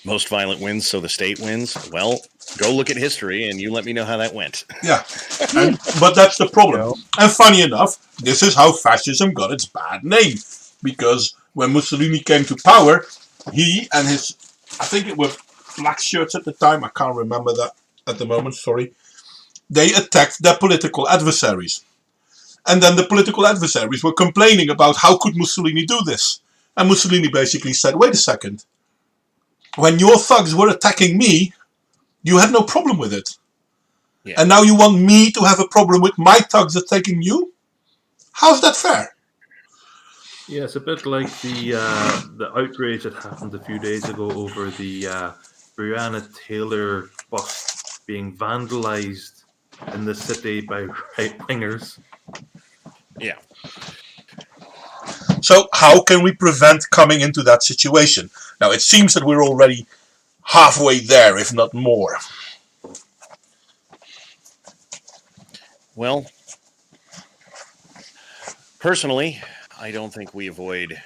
Most violent wins, so the state wins. Well, go look at history and you let me know how that went. Yeah. But that's the problem. And funny enough, this is how fascism got its bad name. Because when Mussolini came to power, he and his, I think it were black shirts at the time, I can't remember that at the moment, sorry. They attacked their political adversaries. And then the political adversaries were complaining about how could Mussolini do this. And Mussolini basically said, wait a second. When your thugs were attacking me, you had no problem with it. Yeah. And now you want me to have a problem with my thugs attacking you? How's that fair? Yeah, it's a bit like the outrage that happened a few days ago over the Breonna Taylor bus being vandalized in the city by right-wingers. Yeah. So how can we prevent coming into that situation? Now, it seems that we're already halfway there, if not more. Well, personally, I don't think we avoid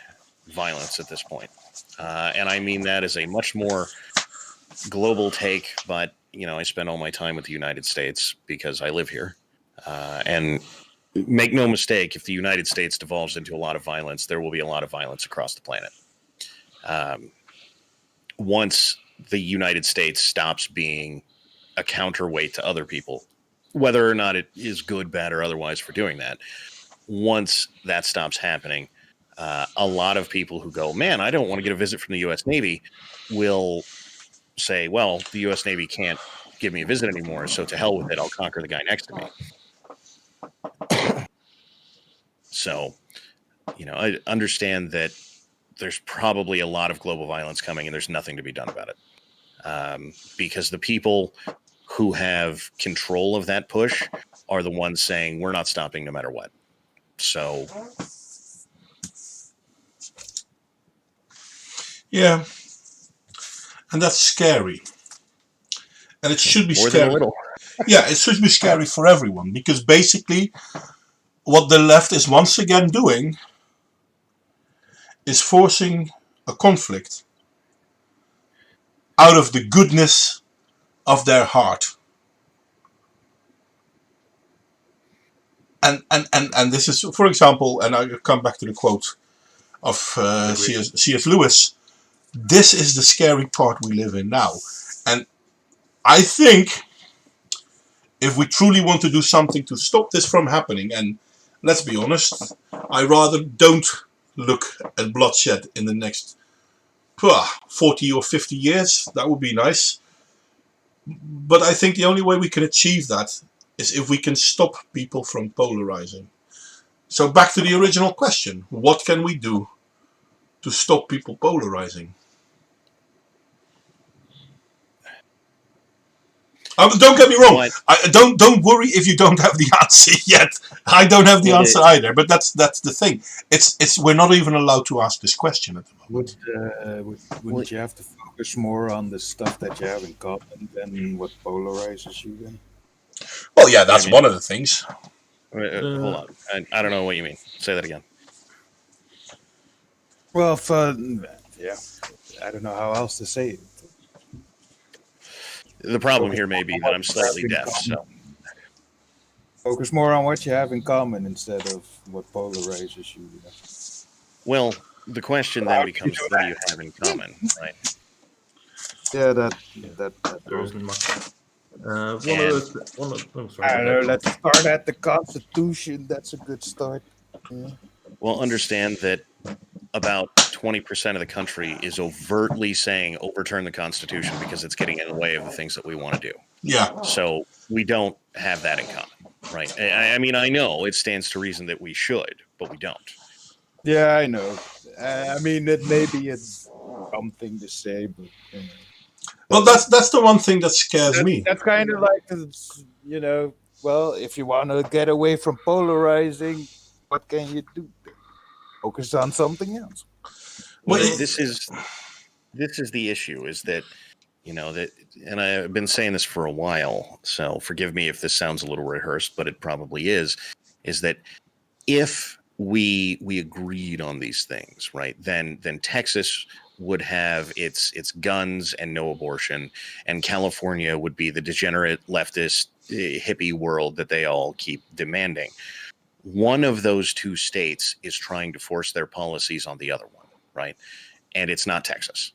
violence at this point. And I mean that as a much more global take, but I spend all my time with the United States because I live here. And make no mistake, if the United States devolves into a lot of violence, there will be a lot of violence across the planet. Once the United States stops being a counterweight to other people, whether or not it is good, bad, or otherwise for doing that, once that stops happening, a lot of people who go, man, I don't want to get a visit from the U.S. Navy, will say, well, the U.S. Navy can't give me a visit anymore, so to hell with it, I'll conquer the guy next to me. So, I understand that there's probably a lot of global violence coming and there's nothing to be done about it. Because the people who have control of that push are the ones saying, we're not stopping no matter what. So. Yeah. And that's scary. And it should be More scary. than a little. Yeah, it should be scary for everyone, because basically what the left is once again doing is forcing a conflict out of the goodness of their heart. And this is, for example, and I'll come back to the quote of C.S. Lewis, this is the scary part we live in now. And I think if we truly want to do something to stop this from happening, and let's be honest, I rather don't look at bloodshed in the next 40 or 50 years. That would be nice. But I think the only way we can achieve that is if we can stop people from polarizing. So back to the original question, what can we do to stop people polarizing? Don't get me wrong. Don't worry if you don't have the answer yet. I don't have the answer either. But that's the thing. It's we're not even allowed to ask this question at the moment. Wouldn't you have to focus more on the stuff that you have in common than what polarizes you? Then? Well, yeah, that's one of the things. Hold on. I don't know what you mean. Say that again. Well, yeah, I don't know how else to say it. The problem here may be that I'm slightly deaf. So focus more on what you have in common instead of what polarizes you. Well, the question then becomes, what do you have in common, right? Yeah, that there isn't much. I don't know. Let's start at the Constitution. That's a good start. Yeah. Well, understand that about 20% of the country is overtly saying overturn the Constitution because it's getting in the way of the things that we want to do. Yeah. So we don't have that in common, right? I mean, I know it stands to reason that we should, but we don't. Yeah, I know. I mean, it maybe it's something to say, but well, that's the one thing that scares me. That's kind of like, well, if you want to get away from polarizing, what can you do? Focus on something else. Well, this is the issue, is that, and I've been saying this for a while, so forgive me if this sounds a little rehearsed, but it probably is that if we agreed on these things, right, then Texas would have its guns and no abortion, and California would be the degenerate leftist hippie world that they all keep demanding. One of those two states is trying to force their policies on the other one, right? And it's not Texas.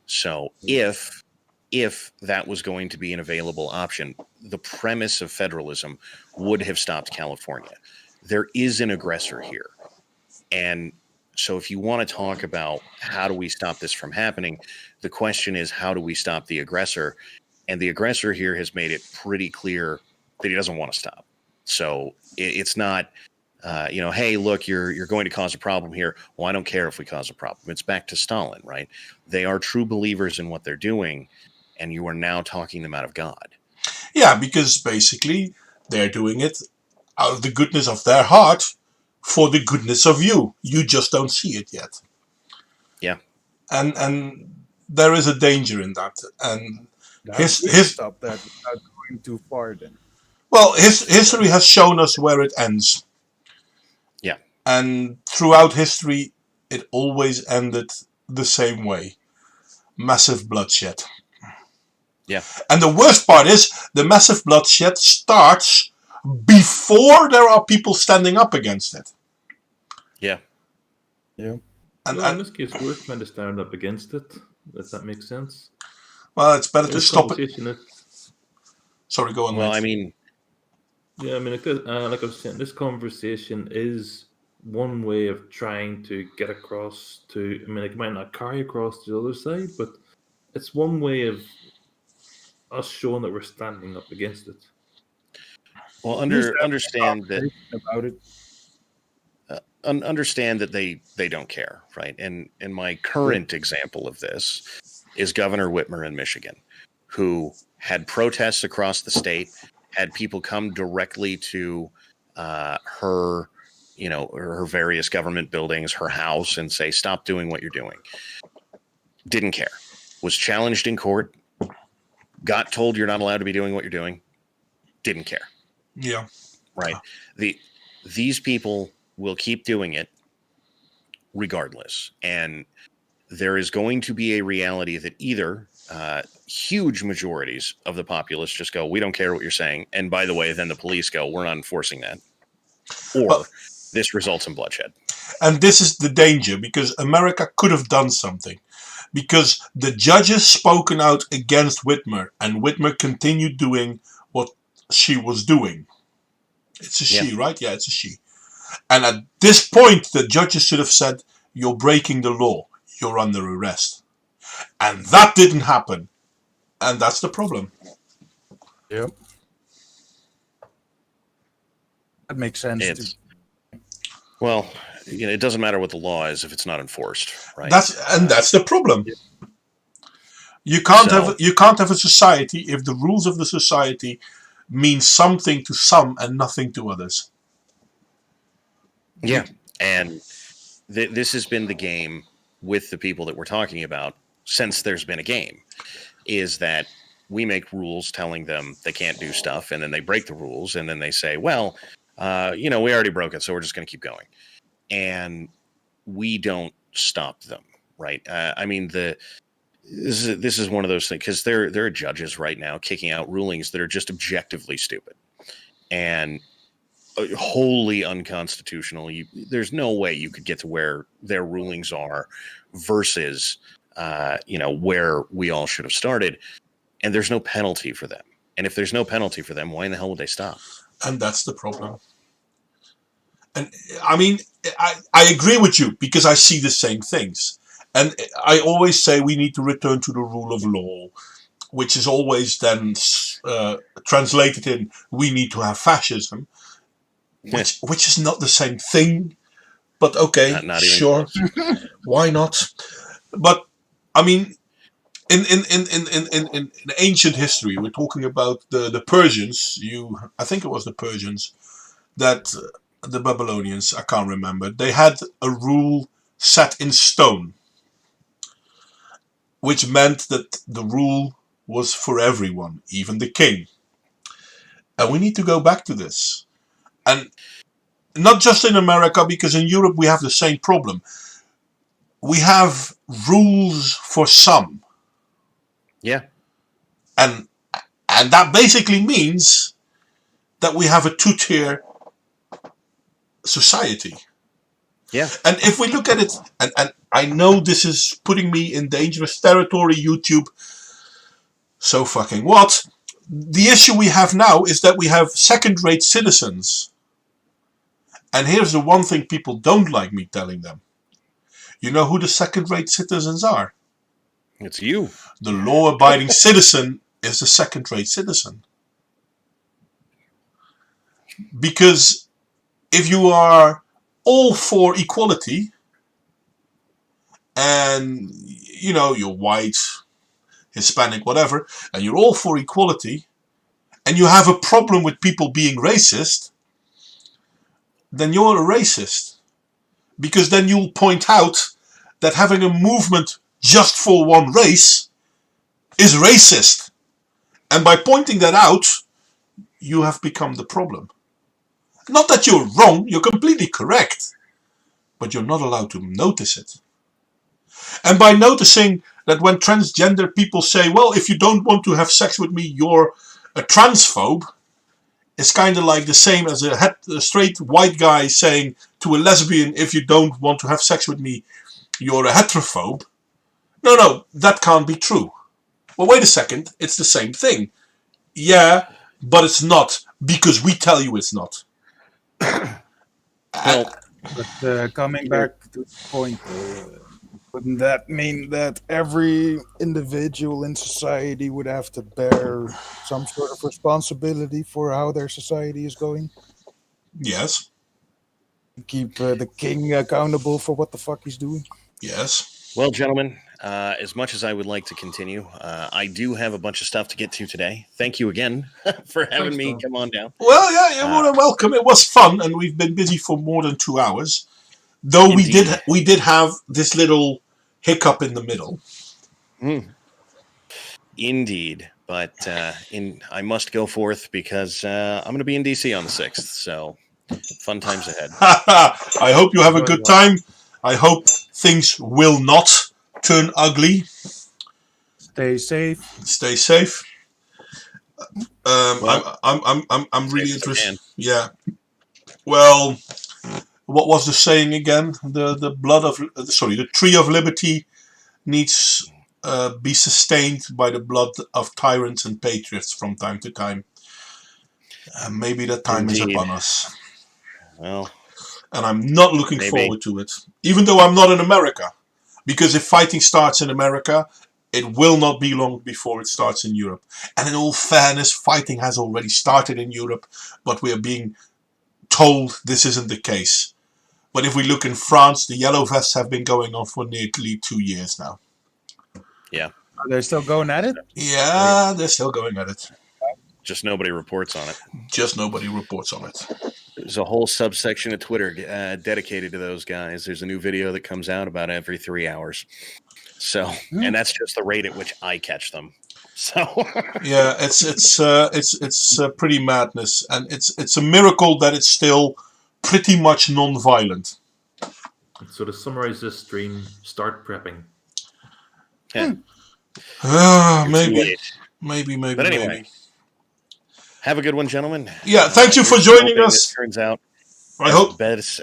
So if that was going to be an available option, the premise of federalism would have stopped California. There is an aggressor here. And so if you want to talk about how do we stop this from happening, the question is, how do we stop the aggressor? And the aggressor here has made it pretty clear that he doesn't want to stop. So it's not, hey, look, you're going to cause a problem here. Well, I don't care if we cause a problem. It's back to Stalin, right? They are true believers in what they're doing, and you are now talking them out of God. Yeah, because basically they're doing it out of the goodness of their heart for the goodness of you. You just don't see it yet. Yeah. And there is a danger in that. And stop that without going too far then. Well, history has shown us where it ends. Yeah. And throughout history, it always ended the same way. Massive bloodshed. Yeah. And the worst part is the massive bloodshed starts before there are people standing up against it. Yeah. Well, in this case, we're trying to stand up against it, if that makes sense. Well, it's better to This stop it. conversation Sorry, go on, Well, mate. I mean, Yeah, I mean, like I was saying, this conversation is one way of trying to get across to. I mean, it might not carry across to the other side, but it's one way of us showing that we're standing up against it. well, At least have a understand that. conversation about it. Understand that they don't care, right? And my current example of this is Governor Whitmer in Michigan, who had protests across the state, had people come directly to her, her various government buildings, her house, and say, "Stop doing what you're doing." Didn't care. Was challenged in court. Got told you're not allowed to be doing what you're doing. Didn't care. Yeah. Right. These people will keep doing it regardless. And there is going to be a reality that either huge majorities of the populace just go, "We don't care what you're saying." And by the way, then the police go, "We're not enforcing that." Or this results in bloodshed. And this is the danger, because America could have done something. Because the judges spoken out against Whitmer, and Whitmer continued doing what she was doing. It's a she, right? Yeah, it's a she. And at this point, the judges should have said, "You're breaking the law. You're under arrest." And that didn't happen. And that's the problem. Yep. That makes sense. Well, it doesn't matter what the law is if it's not enforced, right? That's the problem. You can't have a society if the rules of the society mean something to some and nothing to others. Yeah, and this has been the game with the people that we're talking about since there's been a game, is that we make rules telling them they can't do stuff, and then they break the rules, and then they say, "Well, we already broke it, so we're just going to keep going." And we don't stop them, right? I mean, this is one of those things, because there are judges right now kicking out rulings that are just objectively stupid and wholly unconstitutional. There's no way you could get to where their rulings are versus where we all should have started, and there's no penalty for them. And if there's no penalty for them, why in the hell would they stop? And that's the problem. And I mean, I agree with you, because I see the same things. And I always say we need to return to the rule of law, which is always then translated in we need to have fascism, which is not the same thing. But okay, not even sure, why not? But I mean, in ancient history, we're talking about the Persians. I think it was the Persians that the Babylonians, I can't remember. They had a rule set in stone, which meant that the rule was for everyone, even the king. And we need to go back to this. And not just in America, because in Europe we have the same problem. We have rules for some. Yeah. And that basically means that we have a two-tier society. Yeah. And if we look at it, and I know this is putting me in dangerous territory, YouTube, so fucking what? The issue we have now is that we have second-rate citizens. And here's the one thing people don't like me telling them. You know who the second-rate citizens are? It's you. The law-abiding citizen is the second-rate citizen. Because if you are all for equality, and you're white, Hispanic, whatever, and you're all for equality, and you have a problem with people being racist, then you're a racist. Because then you'll point out that having a movement just for one race is racist. And by pointing that out, you have become the problem. Not that you're wrong, you're completely correct, but you're not allowed to notice it. And by noticing that when transgender people say, well, if you don't want to have sex with me, you're a transphobe, it's kind of like the same as a straight white guy saying to a lesbian, if you don't want to have sex with me, you're a heterophobe. No, that can't be true. Well, wait a second, it's the same thing. Yeah, but it's not, because we tell you it's not. Well, But coming back to the point, wouldn't that mean that every individual in society would have to bear some sort of responsibility for how their society is going? Yes. Keep the king accountable for what the fuck he's doing? Yes. well, gentlemen, as much as I would like to continue, I do have a bunch of stuff to get to today. Thank you again for having me come on down. Well, yeah, you're more than welcome. It was fun, and we've been busy for more than 2 hours. Though Indeed. we did have this little hiccup in the middle. Indeed, but I must go forth because I'm going to be in DC on the 6th, so fun times ahead. I hope you have a good time. I hope things will not turn ugly. Stay safe. Stay safe. Well, I'm really safe as I interested. Yeah. Well, what was the saying again? The blood of the tree of liberty needs be sustained by the blood of tyrants and patriots from time to time. Maybe that time is Indeed. upon us. Well, and I'm not looking maybe. forward to it. Even though I'm not in America. Because if fighting starts in America, it will not be long before it starts in Europe. And in all fairness, fighting has already started in Europe, but we are being told this isn't the case. But if we look in France, the yellow vests have been going on for nearly 2 years now. Yeah. Are they still going at it? Yeah, they're still going at it. Just nobody reports on it. Just nobody reports on it. There's a whole subsection of Twitter dedicated to those guys. There's a new video that comes out about every 3 hours. So, and that's just the rate at which I catch them. So, yeah, it's pretty madness, and it's a miracle that it's still pretty much non-violent. So to summarize this stream, start prepping. yeah. Maybe. But anyway, maybe. Have a good one, gentlemen. Yeah, thank you for Here's joining hoping us. this turns out I hope best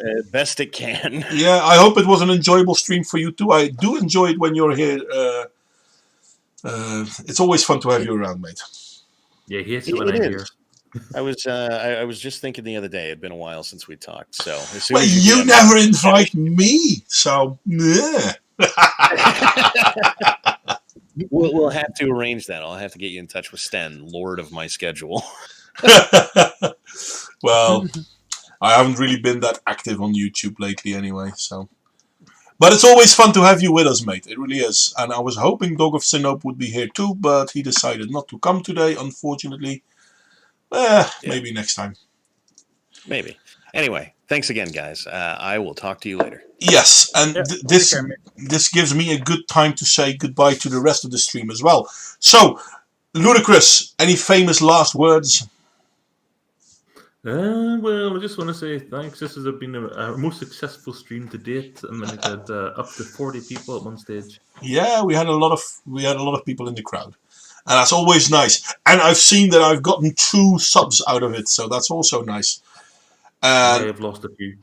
it can. Yeah, I hope it was an enjoyable stream for you too. I do enjoy it when you're here. It's always fun to have you around, mate. Yeah, he hates it when I'm here. I was just thinking the other day. It'd been a while since we talked. So as soon Well, as you never invite me, so yeah. We'll have to arrange that. I'll have to get you in touch with Sten, Lord of my schedule. Well, I haven't really been that active on YouTube lately anyway, so. But it's always fun to have you with us, mate. It really is. And I was hoping Dog of Sinope would be here too, but he decided not to come today, unfortunately. Maybe next time. Maybe. Anyway, thanks again, guys. I will talk to you later. Yes, and this gives me a good time to say goodbye to the rest of the stream as well. So, Ludicrous, any famous last words? Well, I just want to say thanks. This has been our most successful stream to date. I mean, it had up to 40 people at one stage. Yeah, we had a lot of people in the crowd, and that's always nice. And I've seen that I've gotten 2 subs out of it, so that's also nice. I have lost a few.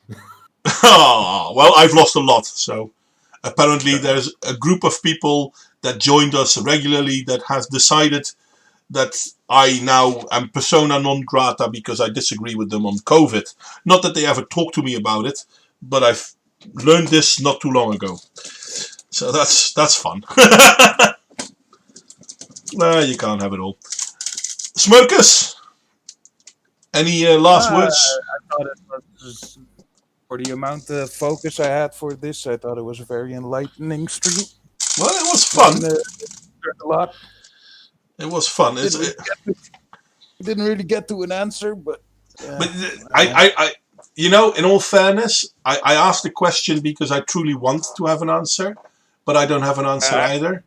Well, I've lost a lot. So apparently, there's a group of people that joined us regularly that has decided that I now am persona non grata because I disagree with them on COVID. Not that they ever talked to me about it, but I've learned this not too long ago. So that's fun. You can't have it all. Smurkus, any last words? I thought it was, for the amount of focus I had for this, I thought it was a very enlightening stream. Well, it was fun. Learned a lot. It was fun. Didn't really get to an answer, but I you know, in all fairness, I asked the question because I truly want to have an answer, but I don't have an answer either.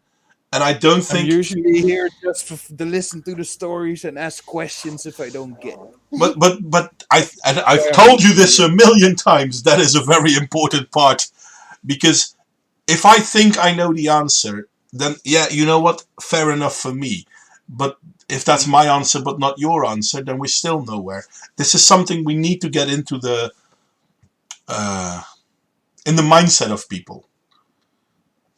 And I don't think I'm usually here just to listen to the stories and ask questions if I don't get it. But I've told you this a million times. That is a very important part, because if I think I know the answer, then yeah, you know what? Fair enough for me. But if that's my answer but not your answer, then we're still nowhere. This is something we need to get into the in the mindset of people.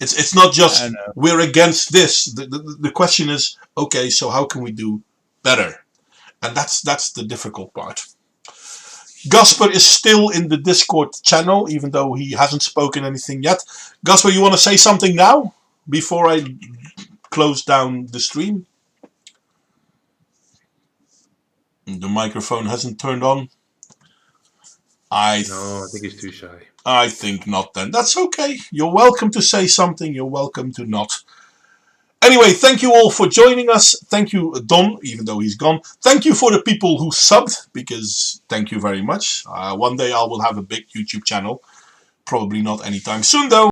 It's not just we're against this. The question is, okay, so how can we do better? And that's the difficult part. Gasper is still in the Discord channel, even though he hasn't spoken anything yet. Gasper, you want to say something now before I close down the stream? The microphone hasn't turned on. No, I think he's too shy. I think not then. That's okay. You're welcome to say something. You're welcome to not. Anyway, thank you all for joining us. Thank you, Don, even though he's gone. Thank you for the people who subbed, because thank you very much. One day I will have a big YouTube channel. Probably not anytime soon, though.